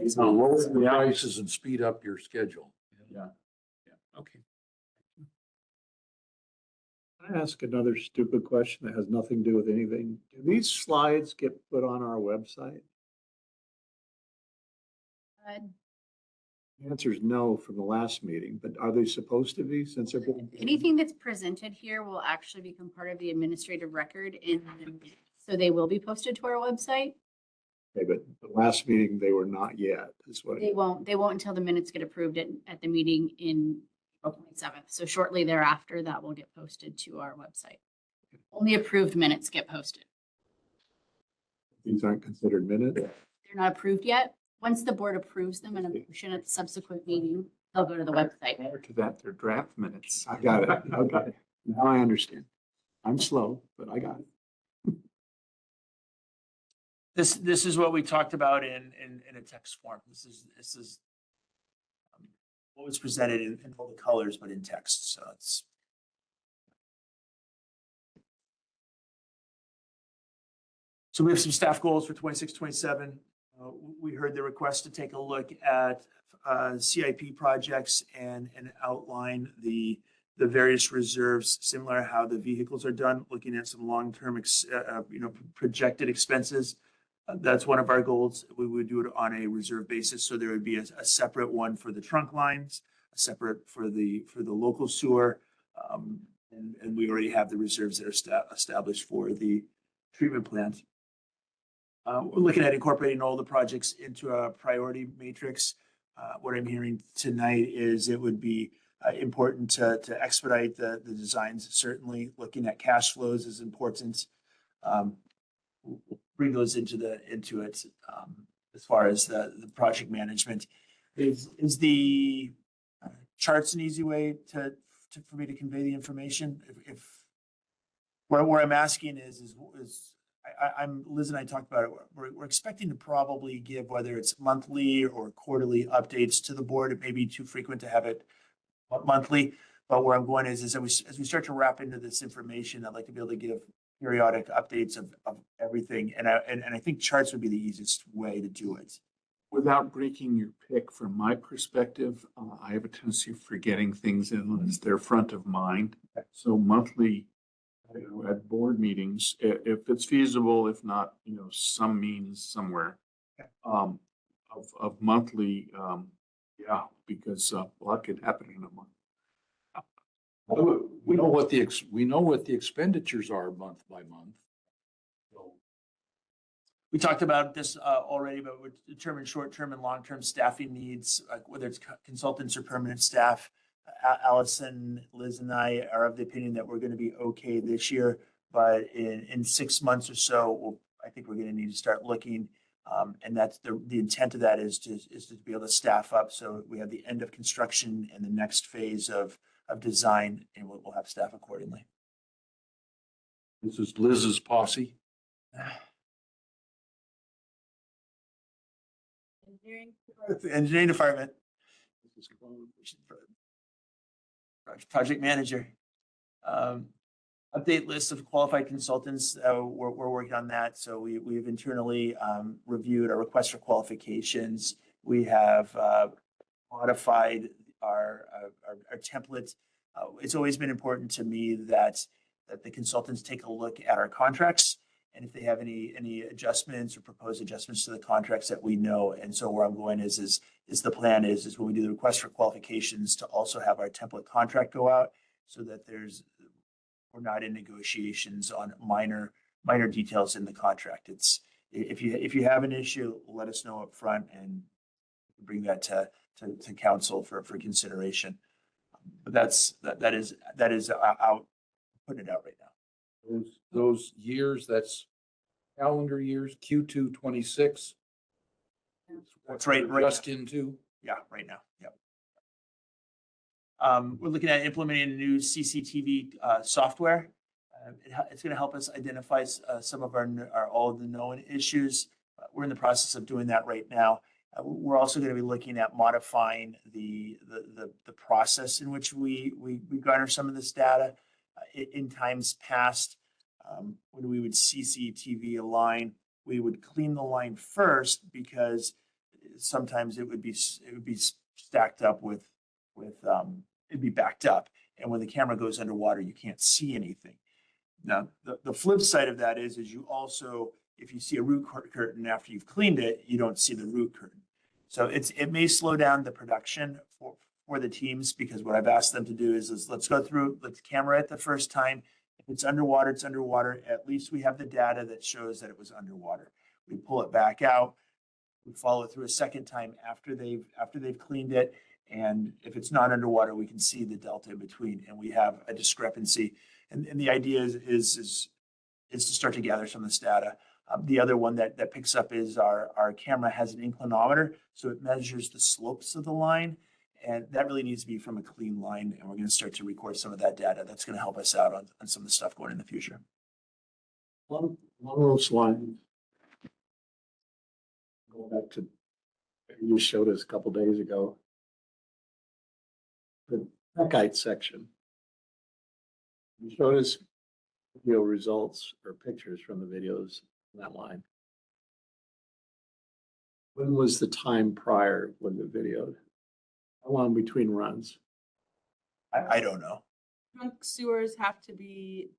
So lower the prices and speed up your schedule. yeah, okay. Can I ask another stupid question that has nothing to do with anything? Do these slides get put on our website? The answer is no from the last meeting, but are they supposed to be since they're being? Anything that's presented here will actually become part of the administrative record so they will be posted to our website. Okay, but the last meeting, they were not yet, is what. They won't until the minutes get approved at the meeting in April 27th. So shortly thereafter, that will get posted to our website. Only approved minutes get posted. These aren't considered minutes? They're not approved yet. Once the board approves them in a motion at the subsequent meeting, they'll go to the website. Prior to that, they're draft minutes. I got it. Okay. Now I understand. I'm slow, but I got it. This is what we talked about in a text form. This is what was presented in all the colors, but in text. So it's. So we have some staff goals for 26, 27. We heard the request to take a look at CIP projects and outline the various reserves, similar to how the vehicles are done, looking at some long-term, projected expenses. That's one of our goals. We would do it on a reserve basis. So there would be a separate one for the trunk lines, a separate for the local sewer. And we already have the reserves that are established for the treatment plant. We're looking at incorporating all the projects into a priority matrix. What I'm hearing tonight is it would be important to expedite the designs. Certainly looking at cash flows is important. We'll bring those into it as far as the project management. Is the charts an easy way for me to convey the information? If where I'm asking is Liz and I talked about it. We're expecting to probably give, whether it's monthly or quarterly updates to the board. It may be too frequent to have it monthly, but where I'm going is as we start to wrap into this information, I'd like to be able to give periodic updates of everything. And I think charts would be the easiest way to do it. Without breaking your pick, from my perspective, I have a tendency of forgetting things unless they're front of mind. So monthly, at board meetings, if it's feasible, if not, some means somewhere, of monthly, yeah, because a lot could happen in a month. We know what the expenditures are month by month. So We talked about this already, but we determine short-term and long-term staffing needs, like whether it's consultants or permanent staff. Allison, Liz, and I are of the opinion that we're going to be okay this year, but in 6 months or so, I think we're going to need to start looking. And that's the intent of that is to be able to staff up. So we have the end of construction and the next phase of design, and we'll have staff accordingly. this is Liz's posse. Engineering department. Project manager. Update list of qualified consultants. We're working on that. So we've internally reviewed our request for qualifications. We have modified our template It's always been important to me that the consultants take a look at our contracts. And if they have any adjustments or proposed adjustments to the contracts that we know. And so where I'm going is the plan is when we do the request for qualifications to also have our template contract go out so that we're not in negotiations on minor details in the contract. It's, if you have an issue, let us know up front and bring that to council for consideration. But that is out, putting it out right now. Those years, that's calendar years, Q2 26. That's right Just into. Yeah, right now. Yep. We're looking at implementing a new CCTV software. It's going to help us identify some of all of the known issues. We're in the process of doing that right now. We're also going to be looking at modifying the process in which we garner some of this data. In times past, when we would CCTV a line, we would clean the line first because sometimes it would be stacked up with it'd be backed up, and when the camera goes underwater, you can't see anything. Now, the flip side of that is you also, if you see a root curtain after you've cleaned it, you don't see the root curtain. So it may slow down the production for the teams, because what I've asked them to do is let's go through, let's camera it the first time. If it's underwater, it's underwater. At least we have the data that shows that it was underwater. We pull it back out. We follow it through a second time after they've cleaned it. And if it's not underwater, we can see the delta in between, and we have a discrepancy. And the idea is to start to gather some of this data. The other one that picks up is our camera has an inclinometer, so it measures the slopes of the line, and that really needs to be from a clean line. And we're going to start to record some of that data. That's going to help us out on some of the stuff going in the future. One of those lines. Going back to, you showed us a couple days ago. The Peckite section. You showed us video results or pictures from the videos on that line. When was the time prior when the videoed? How long between runs? I don't know. Trunk sewers have to be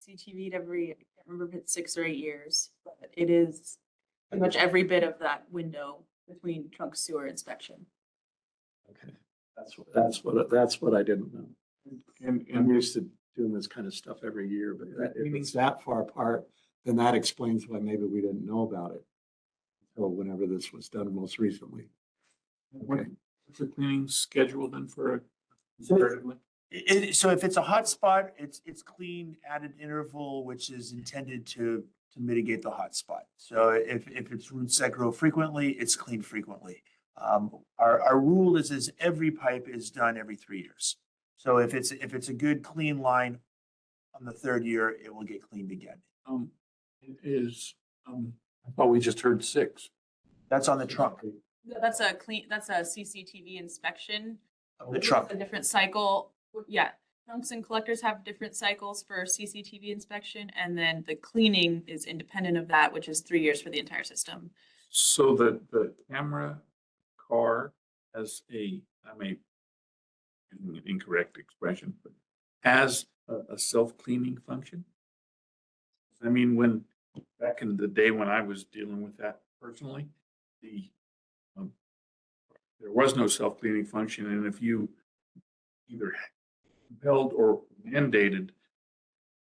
CTV'd every, I can't remember if it's 6 or 8 years, but it is pretty much every bit of that window between trunk sewer inspection. Okay, that's what I didn't know. I'm And used to doing this kind of stuff every year, but if it's that far apart, then that explains why maybe we didn't know about it until whenever this was done most recently. Okay. what's the cleaning schedule then for So comparatively? so if it's a hot spot, it's clean at an interval which is intended to mitigate the hot spot. So if it's roots that grow frequently, it's cleaned frequently. Our rule is every pipe is done every 3 years. So if it's a good clean line on the 3rd year, it will get cleaned again. I thought we just heard 6. That's on the trunk. That's a CCTV inspection. Of the It's trunk. a different cycle. Yeah, trunks and collectors have different cycles for CCTV inspection, and then the cleaning is independent of that, which is 3 years for the entire system. So the camera car has I may using an incorrect expression, but has a self-cleaning function. I mean, when back in the day when I was dealing with that personally, there was no self-cleaning function, and if you either compelled or mandated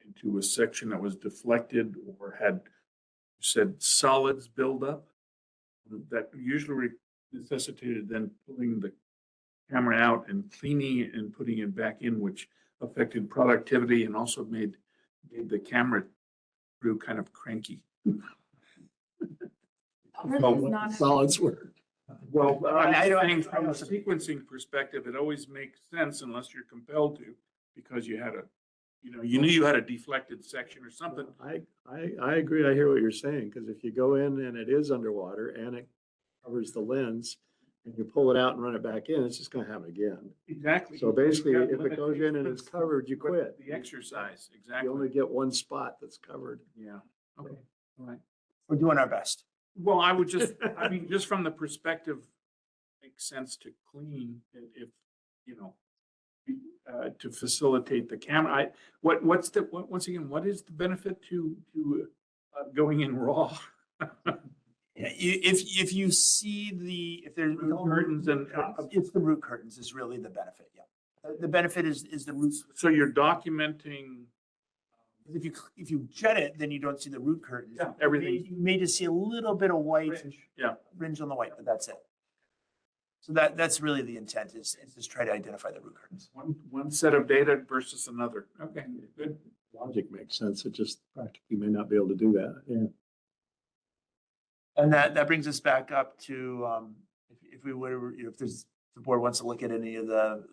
into a section that was deflected or had said solids build up, that usually necessitated then pulling the camera out and cleaning it and putting it back in, which affected productivity and also made the camera crew kind of cranky. Solids were. Well, I don't- think from a sequencing perspective, it always makes sense unless you're compelled to, because you had you knew you had a deflected section or something. I agree. I hear what you're saying, because if you go in and it is underwater and it covers the lens and you pull it out and run it back in, it's just gonna happen again. Exactly. So basically, You have if it goes in and it's covered, you but quit. The exercise, You exactly. only get one spot that's covered. Yeah, okay, all right. We're doing our best. Well, I would just, I mean, just from the perspective, makes sense to clean if, to facilitate the camera. Once again, what is the benefit to going in raw? Yeah, if you see if there's Root curtains and- it's the root curtains is really the benefit, yeah. The benefit is the roots. So you're documenting. If you jet it, then you don't see the root curtains. Yeah, everything. You may just see a little bit of white. Yeah. Fringe on the white, but that's it. So that's really the intent is just try to identify the root curtains. One set of data versus another. Okay, good. Logic makes sense. It just practically may not be able to do that. Yeah. And that brings us back up to, if we would, if the board wants to look at any of the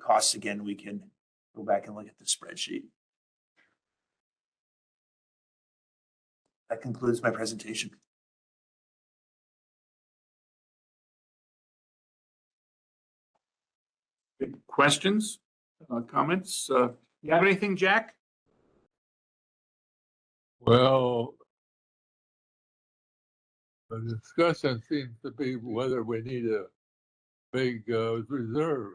costs again, we can go back and look at the spreadsheet. That concludes my presentation. Good. Questions, comments? You have anything, Jack? Well, the discussion seems to be whether we need a big reserve.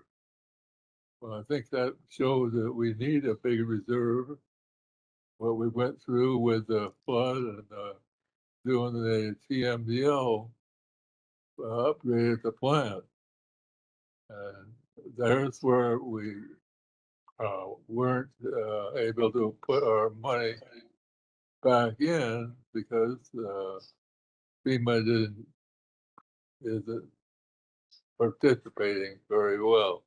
Well, I think that shows that we need a big reserve. What we went through with the flood and doing the TMDL upgraded the plant. And there's where we weren't able to put our money back in because FEMA isn't participating very well.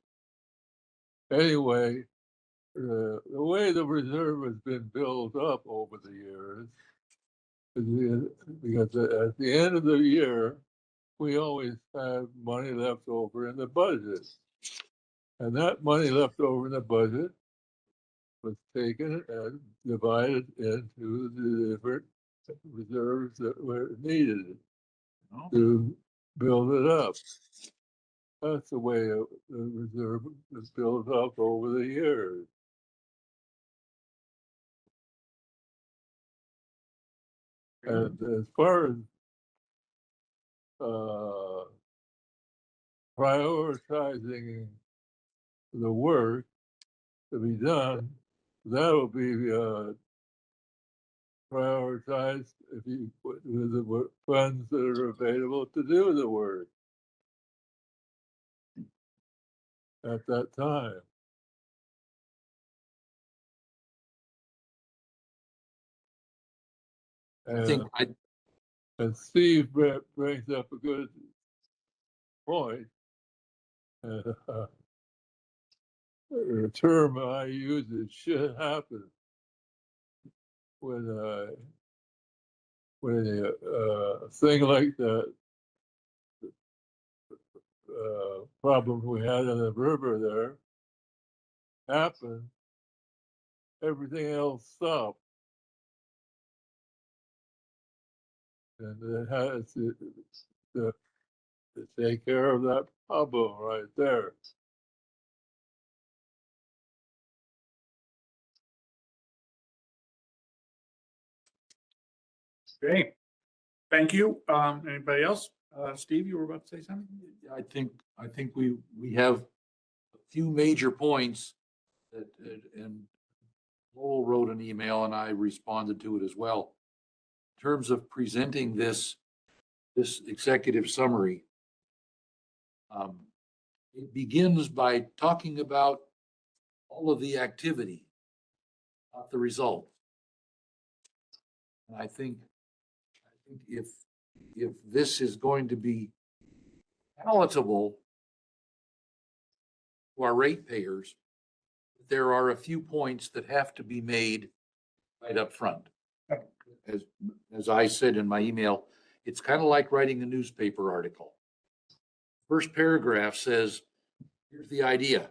Anyway, the way the reserve has been built up over the years is because at the end of the year, we always have money left over in the budget. And that money left over in the budget was taken and divided into the different reserves that were needed to build it up. That's the way the reserve was built up over the years. And as far as prioritizing the work to be done, that will be prioritized if you with the funds that are available to do the work at that time. I think And Steve brings up a good point. The term I use is should happen when a thing like that problem we had in the river there happened, everything else stopped. And it has to take care of that problem right there. Okay, thank you. Anybody else? Steve, you were about to say something? I think we have a few major points that, and Lowell wrote an email and I responded to it as well. In terms of presenting this executive summary, it begins by talking about all of the activity, not the result. And I think if this is going to be palatable to our ratepayers, there are a few points that have to be made right up front. As I said in my email, it's kind of like writing a newspaper article. First paragraph says, here's the idea.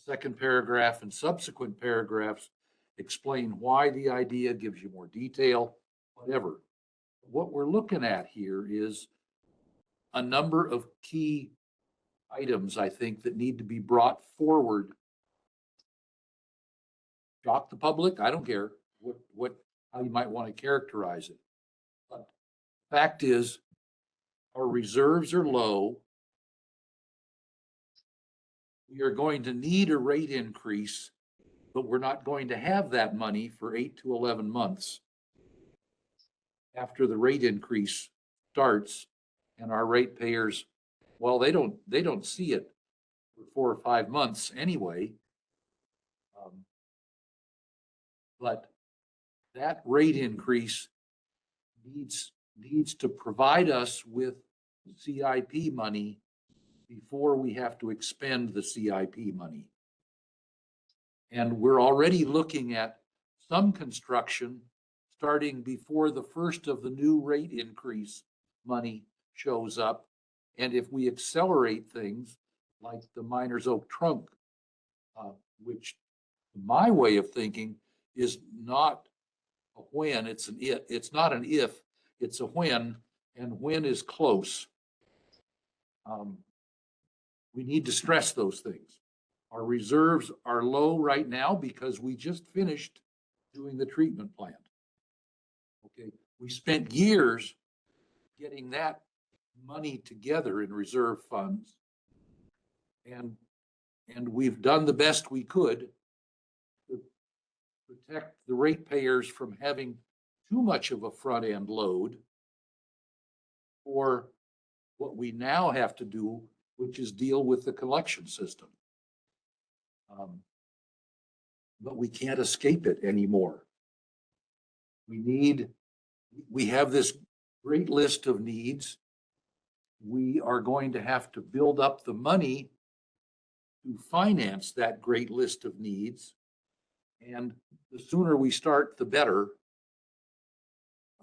Second paragraph and subsequent paragraphs explain why the idea, gives you more detail, whatever. What we're looking at here is a number of key items, I think, that need to be brought forward. Shock the public, I don't care how you might want to characterize it. But fact is, our reserves are low. we are going to need a rate increase, but we're not going to have that money for 8 to 11 months after the rate increase starts, and our ratepayers, well, they don't see it for 4 or 5 months anyway. But that rate increase needs to provide us with CIP money before we have to expend the CIP money. And we're already looking at some construction starting before the first of the new rate increase money shows up. And if we accelerate things like the Miners Oak trunk, which my way of thinking is not a when, it's an if. It's not an if, it's a when, and when is close. We need to stress those things. Our reserves are low right now because we just finished doing the treatment plant. Okay, we spent years getting that money together in reserve funds. And we've done the best we could to protect the ratepayers from having too much of a front end load for what we now have to do, which is deal with the collection system. But we can't escape it anymore. We have this great list of needs. We are going to have to build up the money to finance that great list of needs. And the sooner we start, the better,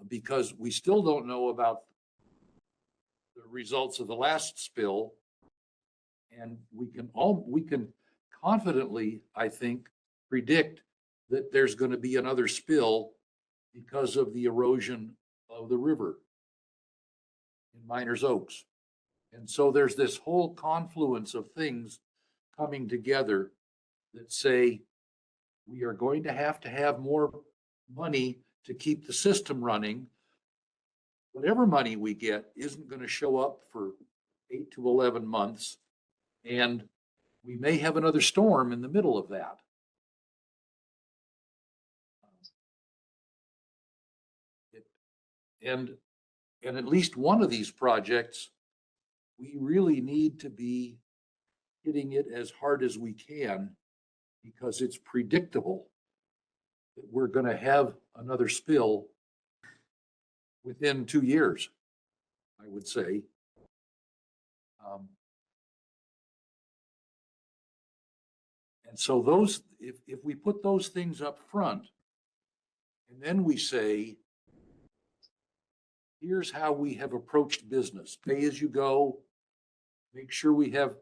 because we still don't know about the results of the last spill. And we can confidently, I think, predict that there's going to be another spill because of the erosion of the river in Miners Oaks. And so there's this whole confluence of things coming together that say we are going to have more money to keep the system running. Whatever money we get isn't going to show up for 8 to 11 months. And we may have another storm in the middle of that. And at least one of these projects, we really need to be hitting it as hard as we can because it's predictable that we're going to have another spill within 2 years, I would say. And so those, if we put those things up front, and then we say, here's how we have approached business, pay as you go, make sure we have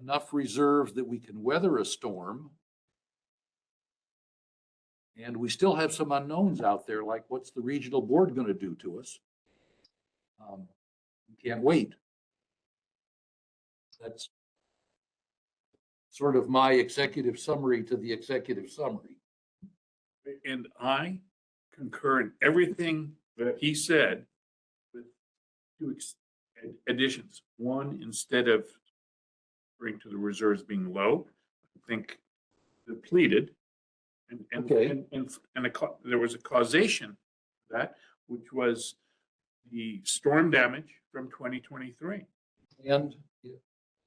enough reserves that we can weather a storm. And we still have some unknowns out there, like what's the regional board going to do to us? We can't wait. That's sort of my executive summary to the executive summary. And I concur in everything that he said with two additions. One, instead of referring to the reserves being low, I think depleted. And there was a causation to that, which was the storm damage from 2023. And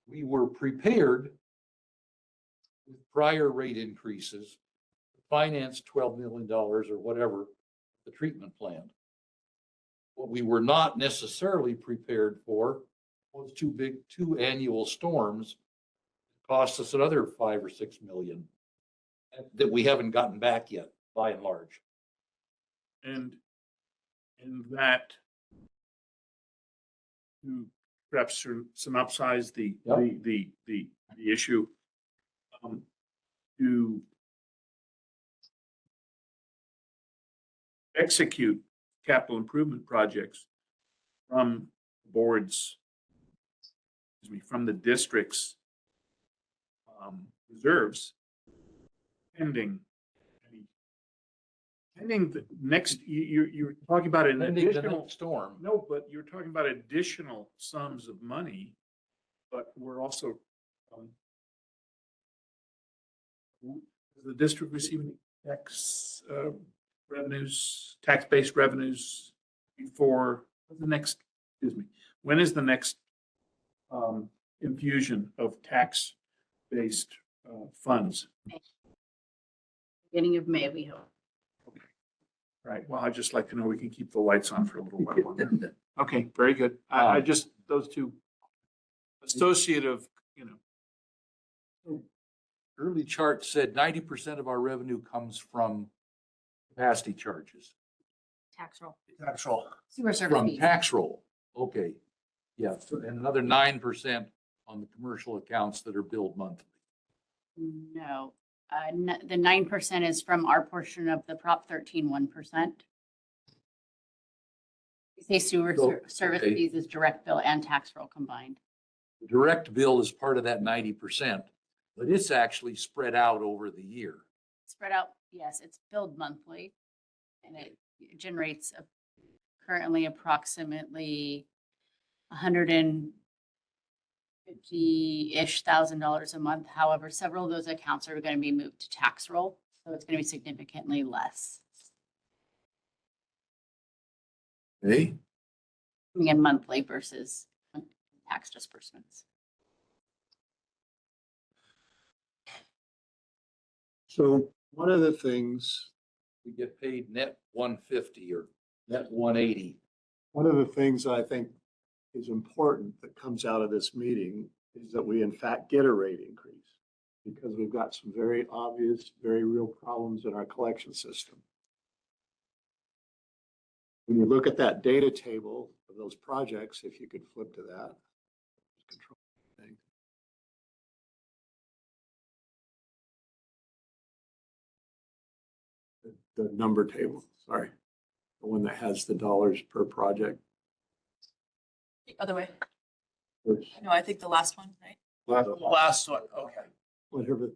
we were prepared with prior rate increases to finance $12 million or whatever the treatment plan. What we were not necessarily prepared for was two annual storms that cost us another 5 or 6 million that we haven't gotten back yet, by and large. And that, to perhaps synopsize the issue, to execute capital improvement projects from boards, from the district's reserves, pending the next, you're talking about an Pending the additional next storm. No, but you're talking about additional sums of money, but we're also Does the district receive any tax revenues, tax-based revenues before the next, excuse me, when is the next infusion of tax-based funds? Beginning of May, we hope. Right, well, I'd just like to know we can keep the lights on for a little while longer. Okay, very good. I just, those two associative, you know. Early chart said 90% of our revenue comes from capacity charges, Tax roll. Tax roll. Sewer service from fees. tax roll. Okay. Yeah, and another 9% on the commercial accounts that are billed monthly. No, the 9% is from our portion of the Prop 13 1%. We say sewer So, service okay. fees is direct bill and tax roll combined. The direct bill is part of that 90%, but it's actually spread out over the year. Spread out, yes, it's billed monthly and it generates currently approximately $150-ish thousand a month. However, several of those accounts are going to be moved to tax roll, so it's going to be significantly less. Okay. Coming in monthly versus tax disbursements. So one of the things, We get paid net 150 or net 180. one of the things I think is important that comes out of this meeting is that we in fact get a rate increase, because we've got some very obvious, very real problems in our collection system. When you look at that data table of those projects, if you could flip to that. Control thing. The number table, sorry, the one that has the dollars per project. The other way. Which, No, I think the last one, right? The last one, okay. whatever,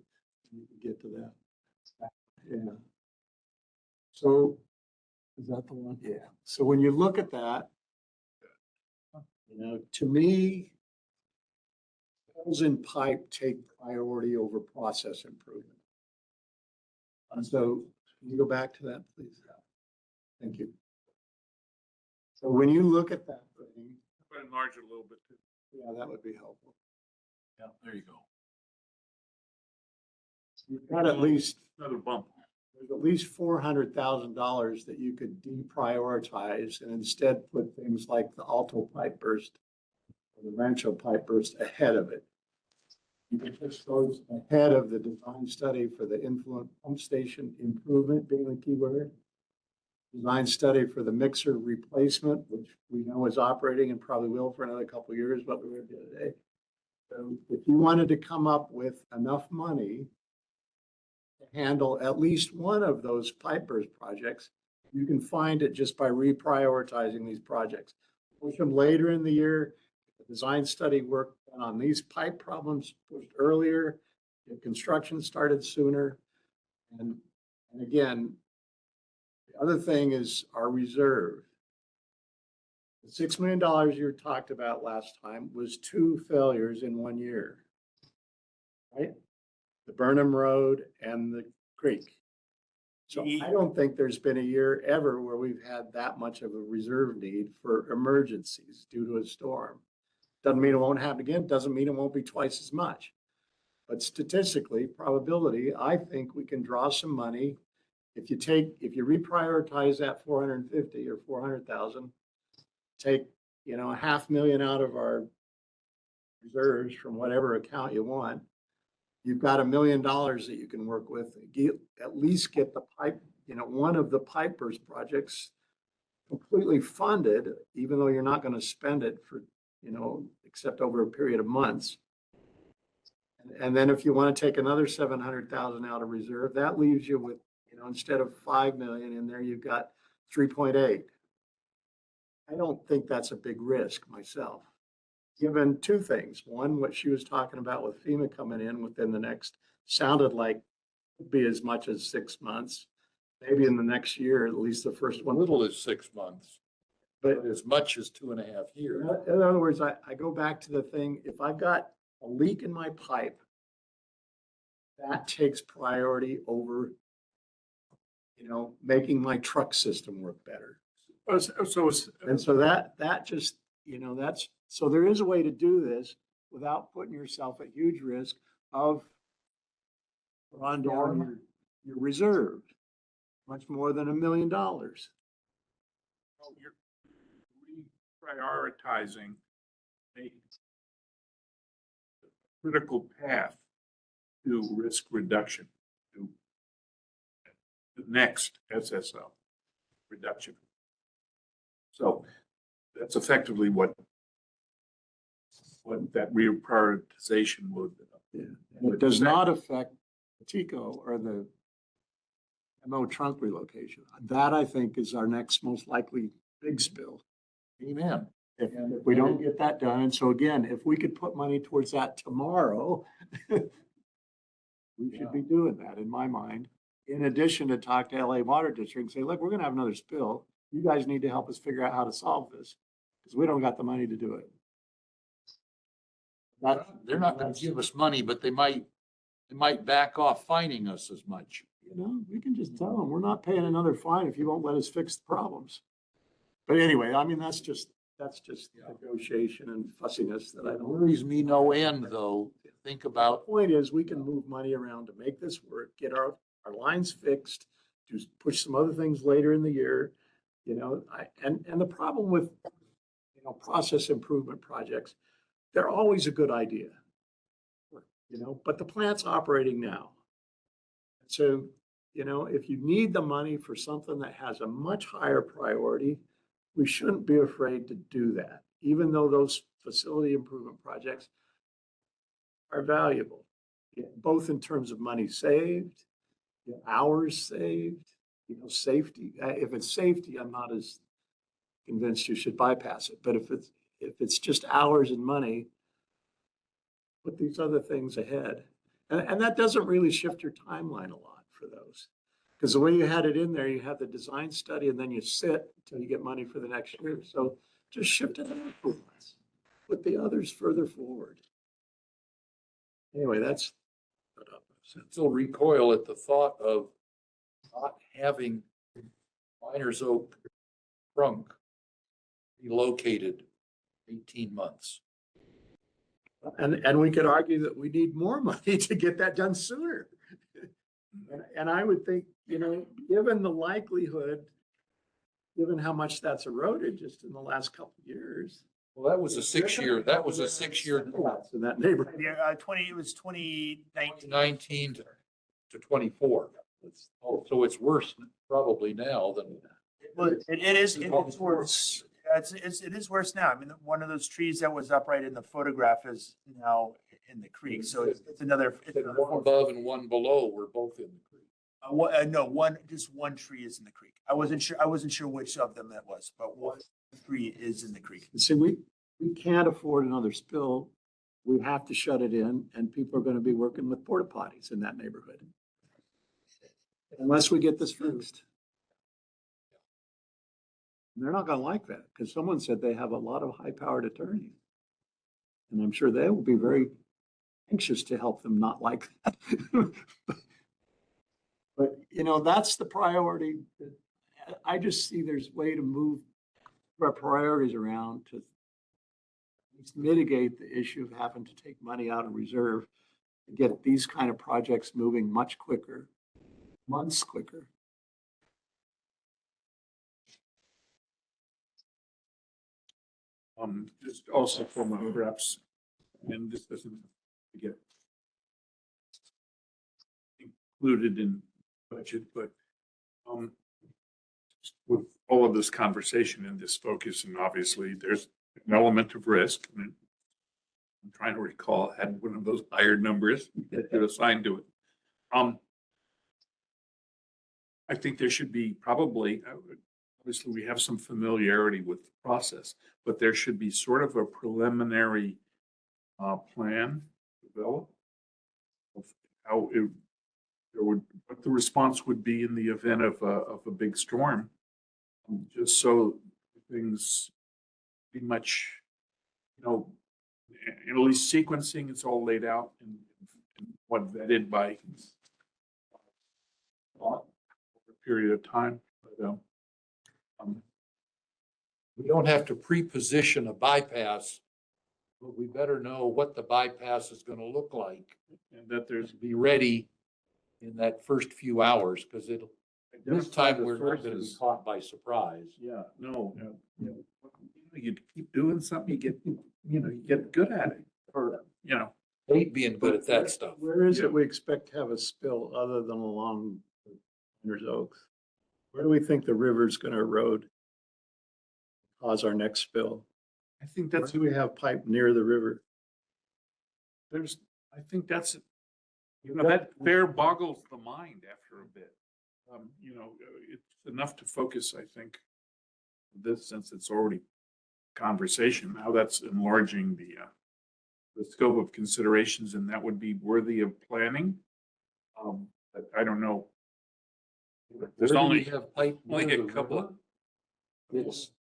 you can get to that. Yeah. So, is that the one? Yeah. So when you look at that, you know, to me, holes in pipe take priority over process improvement. And so, can you go back to that, please? Thank you. So when you look at that thing, But enlarge it a little bit too. yeah, that would be helpful. Yeah, there you go. You've got at least, Another bump. there's at least $400,000 that you could deprioritize and instead put things like the Alto pipe burst or the Rancho pipe burst ahead of it. You could just go ahead of the design study for the influent pump station improvement being the key word. Design study for the mixer replacement, which we know is operating and probably will for another couple of years, but we read the other day. So if you wanted to come up with enough money to handle at least one of those pipe burst projects, you can find it just by reprioritizing these projects. Push them later in the year. The design study work done on these pipe problems pushed earlier. Get construction started sooner. And again, the other thing is our reserve. The $6 million you talked about last time was 2 failures in 1 year, right? The Burnham Road and the creek. So I don't think there's been a year ever where we've had that much of a reserve need for emergencies due to a storm. Doesn't mean it won't happen again. Doesn't mean it won't be twice as much. But statistically, probability, I think we can draw some money. If you reprioritize that 450 or 400,000, take, you know, $500,000 out of our reserves from whatever account you want, you've got $1 million that you can work with. At least get the pipe, you know, one of the pipe burst projects completely funded, even though you're not going to spend it for, you know, except over a period of months. And then if you want to take another 700,000 out of reserve, that leaves you with, you know, instead of 5 million in there, you've got 3.8. I don't think that's a big risk myself, given 2 things. One, what she was talking about with FEMA coming in within the next, sounded like could be as much as 6 months, maybe in the next year, at least the first one. Little is 6 months, But but as much as 2.5 years. in other words, I go back to the thing, if I've got a leak in my pipe that takes priority over, making my truck system work better. And so that just, so there is a way to do this without putting yourself at huge risk of drawing down your reserve, much more than $1 million. You're reprioritizing a critical path to risk reduction, to the next SSO reduction. So that's effectively what that reprioritization would. And it does not affect the Tico or the MO trunk relocation. That, I think, is our next most likely big spill. Amen. If we don't get that done. And so again, if we could put money towards that tomorrow, we should be doing that, in my mind. In addition to talk to LA Water District and say, look, we're gonna have another spill. You guys need to help us figure out how to solve this, because we don't got the money to do it. They're not gonna give us money, but they might back off fining us as much. We can just tell them, we're not paying another fine if you won't let us fix the problems. But anyway, I mean, that's just negotiation and fussiness that I It don't. worries me no end, though. Think The about, point is, we can move money around to make this work, get our lines fixed, push some other things later in the year. And the problem with, process improvement projects, they're always a good idea. But the plant's operating now. So, if you need the money for something that has a much higher priority, we shouldn't be afraid to do that, even though those facility improvement projects are valuable, both in terms of money saved, hours saved, safety. If it's safety, I'm not as convinced you should bypass it. But if it's just hours and money, put these other things ahead. And that doesn't really shift your timeline a lot for those. Because the way you had it in there, you have the design study and then you sit until you get money for the next year. So just shift it out. Put the others further forward. Anyway, that's. still recoil at the thought of not having Miners Oak trunk relocated 18 months. And we could argue that we need more money to get that done sooner. And I would think, given the likelihood, given how much that's eroded just in the last couple of years. Well, that was a 6-year. In that neighborhood. Yeah, it was 2019. 19 to 24. Oh, so it's worse probably now than. Well, it is worse. It is worse now. I mean, one of those trees that was upright in the photograph is now in the creek. So it's another. One above and one below were both in the creek. No, just one tree is in the creek. I wasn't sure which of them that was, but one tree is in the creek. See, we can't afford another spill. We have to shut it in, and people are going to be working with porta potties in that neighborhood. Unless we get this fixed. And they're not going to like that, because someone said they have a lot of high-powered attorneys. And I'm sure they will be very anxious to help them not like that. But, that's the priority. I just see there's a way to move our priorities around to mitigate the issue of having to take money out of reserve to get these kind of projects moving much quicker, months quicker. Just also for my perhaps, and this doesn't get included in budget, but with all of this conversation and this focus, and obviously there's an element of risk. And I'm trying to recall, I had one of those higher numbers that get assigned to it. I think there should be probably, obviously we have some familiarity with the process, but there should be sort of a preliminary plan developed of how what the response would be in the event of a big storm, just so things pretty much, at least sequencing, it's all laid out what vetted by over a period of time, but, We don't have to pre-position a bypass, but we better know what the bypass is gonna look like and that there's. be ready in that first few hours, because this identify time the we're not gonna be sources. caught by surprise. Yeah, no, you keep doing something, you get good at it, or, Hate being good at that stuff. Where is Yeah. it we expect to have a spill other than along Piners Oaks? Where do we think the river's gonna erode? Cause our next spill? I think Where that's, do we have pipe near the river? I think that's, that there boggles the mind after a bit. It's enough to focus, I think, this, since it's already conversation, how that's enlarging the scope of considerations, and that would be worthy of planning. But I don't know. There's Where do we only, have pipe only near a the couple of. river?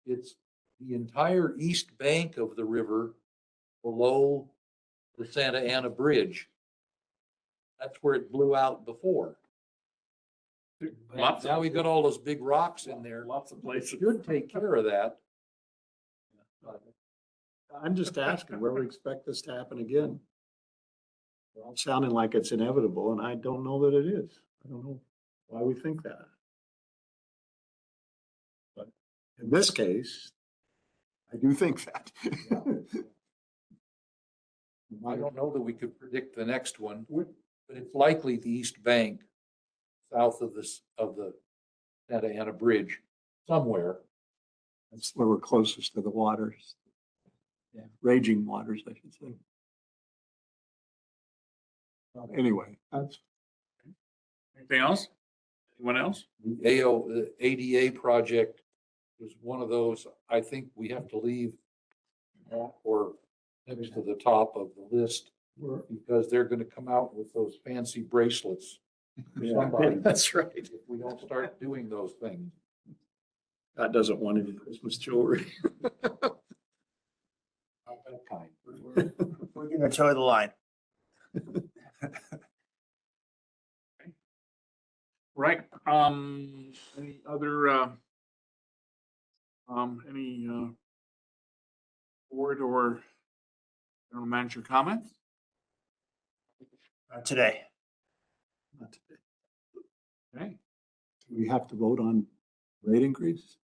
It's the entire east bank of the river below the Santa Ana Bridge. That's where it blew out before. Lots Now of, we got all those big rocks in there. lots of places. Should take care of that. I'm just asking where we expect this to happen again. Well, it's sounding like it's inevitable, and I don't know that it is. I don't know why we think that. But in this case, I do think that. I don't know that we could predict the next one, but it's likely the east bank, south of the Santa Ana Bridge, somewhere. That's where we're closest to the waters. Yeah, raging waters, I should say. Anyway, that's, Anything else? Anyone else? The ADA project is one of those, I think we have to leave or next to the top of the list, because they're gonna come out with those fancy bracelets. for somebody that's right. If we don't start doing those things. God doesn't want any Christmas jewelry. Not that kind. We're gonna toe the line. Right, any other, any, board or general manager comments? Today. Not today. Okay, Do we have to vote on rate increase? Is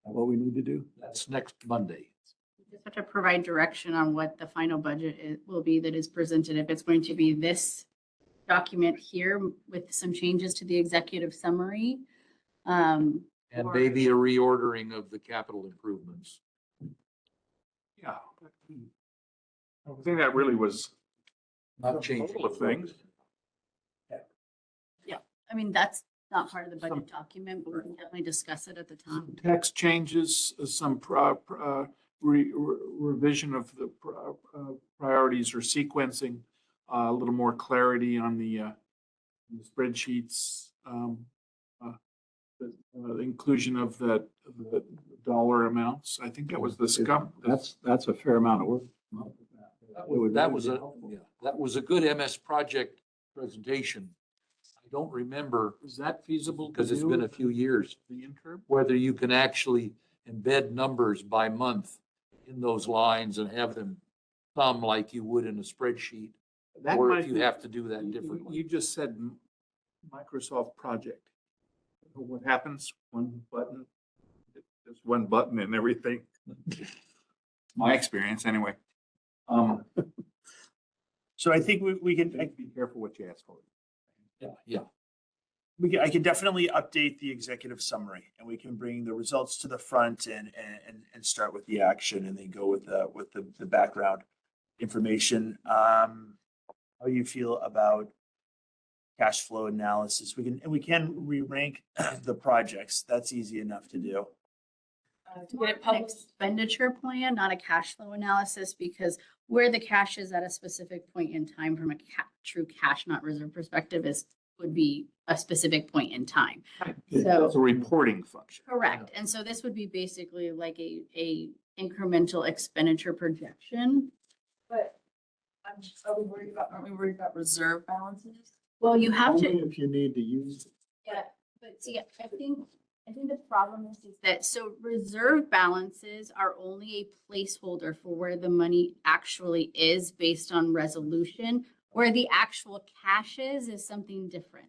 that what we need to do? That's next Monday. You just have to provide direction on what the final budget will be that is presented. If it's going to be this document here with some changes to the executive summary. And Or- maybe a reordering of the capital improvements. yeah. I think that really was Not a changing. couple of things. I mean, that's not part of the budget document, but we can definitely discuss it at the time. Text changes, some revision of the priorities or sequencing, a little more clarity on the spreadsheets, the inclusion of the dollar amounts. I think that was the scum. That's a fair amount of work. That was a good MS project presentation. I don't remember, Is that feasible? to because it's do been a few years, The interim? whether you can actually embed numbers by month in those lines and have them thumb like you would in a spreadsheet, That or might if you be- have to do that You differently. just said Microsoft project. What happens? One button, there's one button and everything. My experience anyway. So I think we can, Be careful what you ask for. Yeah. I can definitely update the executive summary, and we can bring the results to the front and start with the action, and then go with the background information. How you feel about cash flow analysis? We can re-rank the projects. That's easy enough to do. To get it An published. expenditure plan, not a cash flow analysis, because where the cash is at a specific point in time from a true cash not reserve perspective would be a specific point in time. So It's a reporting function. correct. And so this would be basically like a incremental expenditure projection. But Aren't we worried about reserve balances? Well, you have to. Only if you need to use it. Yeah, but see, I think the problem is that, so reserve balances are only a placeholder for where the money actually is based on resolution. Where the actual cash is something different.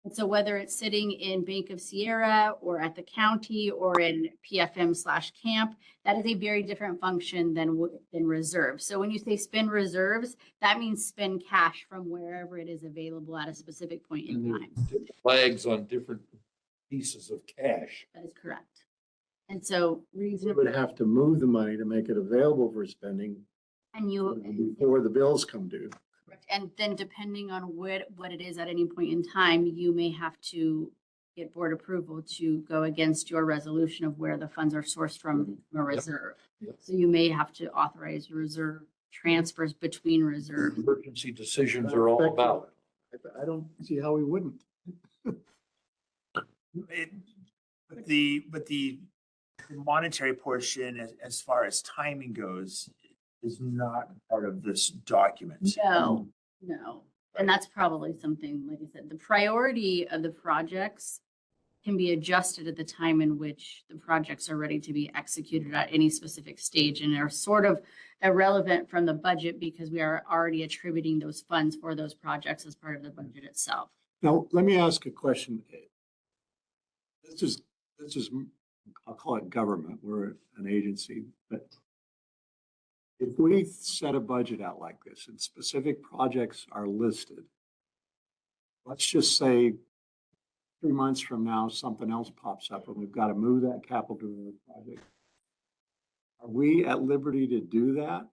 And so whether it's sitting in Bank of Sierra or at the county or in PFM/camp, that is a very different function than reserve. So when you say spend reserves, that means spend cash from wherever it is available at a specific point in And time. there's flags on different pieces of cash. That is correct. And so You reasonable, would have to move the money to make it available for spending and before the bills come due. and then depending on what it is at any point in time, you may have to get board approval to go against your resolution of where the funds are sourced from a reserve. Yep. So you may have to authorize reserve transfers between reserves. Emergency decisions are all about. I don't see how we wouldn't. But the monetary portion as far as timing goes is not part of this document. No. And that's probably something, like I said, the priority of the projects can be adjusted at the time in which the projects are ready to be executed at any specific stage and are sort of irrelevant from the budget because we are already attributing those funds for those projects as part of the budget itself. Now, let me ask a question. This is, I'll call it government. We're an agency, but if we set a budget out like this and specific projects are listed, let's just say 3 months from now, something else pops up and we've got to move that capital to another project. Are we at liberty to do that?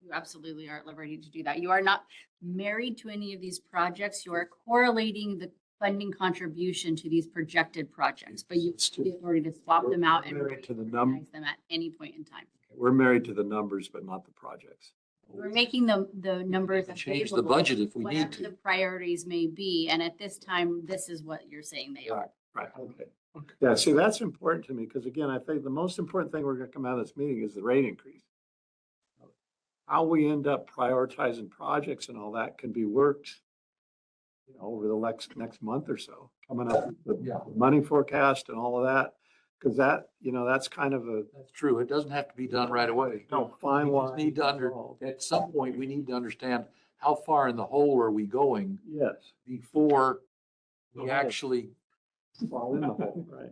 You absolutely are at liberty to do that. You are not married to any of these projects. You are correlating the funding contribution to these projected projects, but you have the authority to swap them out and Married to the recognize them at any point in time. We're married to the numbers, but not the projects. We're making the numbers. Change the available, budget if we need whatever to. the priorities may be, and at this time, this is what you're saying they are. Right, okay. Yeah, see, that's important to me, because again, I think the most important thing we're gonna come out of this meeting is the rate increase. How we end up prioritizing projects and all that can be worked, over the next month or so, coming up with the money forecast and all of that. Because that, that's kind of a That's true. It doesn't have to be done right away. fine We just line. need to at some point, we need to understand how far in the hole are we going Yes. before The we hole. actually Fall in the hole, right?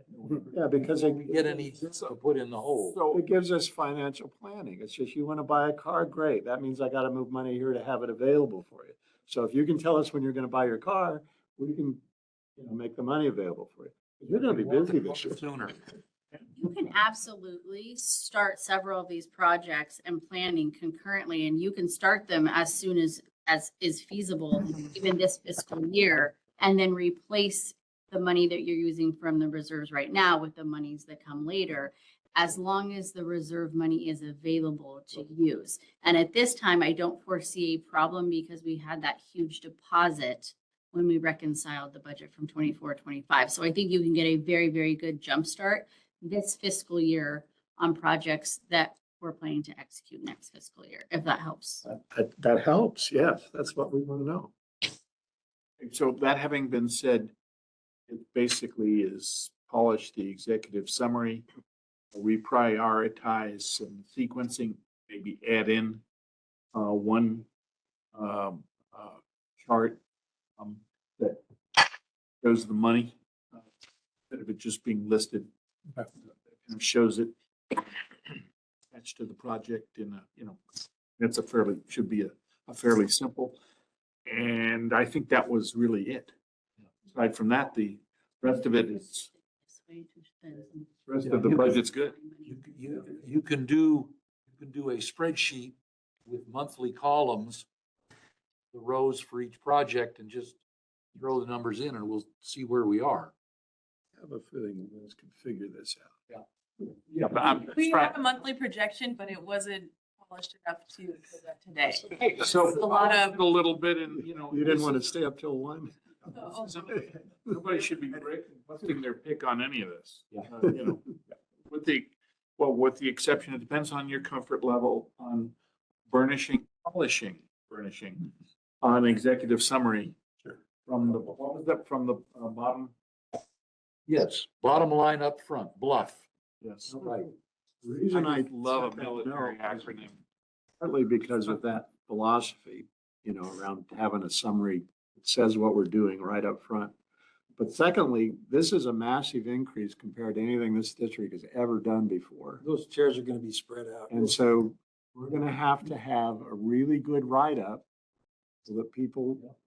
Yeah, because we get any to put in the hole. so it gives us financial planning. It's just, you want to buy a car, great. That means I got to move money here to have it available for you. So if you can tell us when you're going to buy your car, we can, make the money available for you. You're going to be busy this year. Sooner. You can absolutely start several of these projects and planning concurrently, and you can start them as soon as is feasible, even this fiscal year, and then replace the money that you're using from the reserves right now with the monies that come later, as long as the reserve money is available to use. And at this time, I don't foresee a problem because we had that huge deposit when we reconciled the budget from 24-25. So I think you can get a very, very good jumpstart this fiscal year on projects that we're planning to execute next fiscal year, if that helps. That helps, yes. That's what we want to know. So that having been said, it basically is polish the executive summary, reprioritize some sequencing, maybe add in one chart that shows the money instead of it just being listed. And shows it attached to the project in that's should be a fairly simple. And I think that was really it. Aside from that, the rest of it is, rest of the budget's good. You can do a spreadsheet with monthly columns, the rows for each project, and just throw the numbers in and we'll see where we are. I have a feeling Liz can figure this out. Yeah, but I'm We trying. have a monthly projection, but it wasn't polished enough to present today. So a lot of- a little bit and, You didn't want to stay up till 1? Nobody should be busting their pick on any of this. Yeah. With the exception, it depends on your comfort level on burnishing, polishing furnishing, an executive summary. Sure. From the, what was that, from the bottom? Yes, bottom line up front, bluff. Yes. Right. The reason I love a set that military note is acronym. partly because of that philosophy, around having a summary that says what we're doing right up front. But secondly, this is a massive increase compared to anything this district has ever done before. Those chairs are gonna be spread out. And so we're gonna have to have a really good write-up so that people,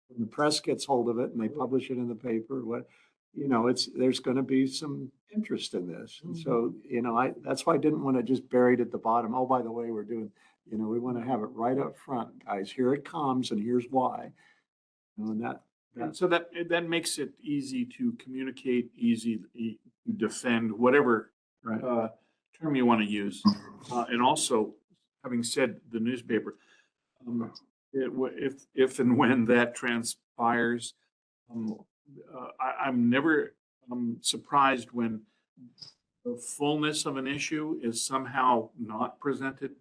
when the press gets hold of it and they publish it in the paper, there's gonna be some interest in this. And so, that's why I didn't want to just bury it at the bottom. Oh, by the way, we're doing, we want to have it right up front, guys. Here it comes and here's why. And And so that makes it easy to communicate, easy to defend, whatever right. term you want to use. And also, having said the newspaper, if and when that transpires, I'm never surprised when the fullness of an issue is somehow not presented.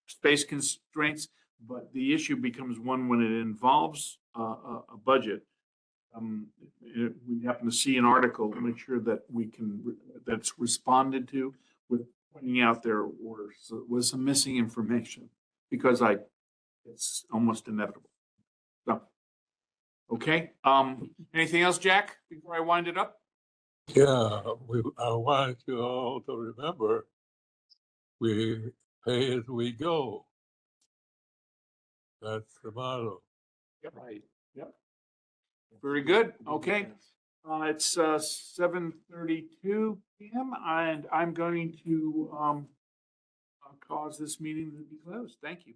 Space constraints, but the issue becomes one when it involves a budget. We happen to see an article, make sure that that's responded to with pointing out there was some missing information, because it's almost inevitable. So, okay. Anything else, Jack, before I wind it up? Yeah, I wanted you all to remember, we pay as we go. That's the motto. Yep. Right. Yep. Very good. Okay. It's 7:32 p.m. and I'm going to cause this meeting to be closed. Thank you.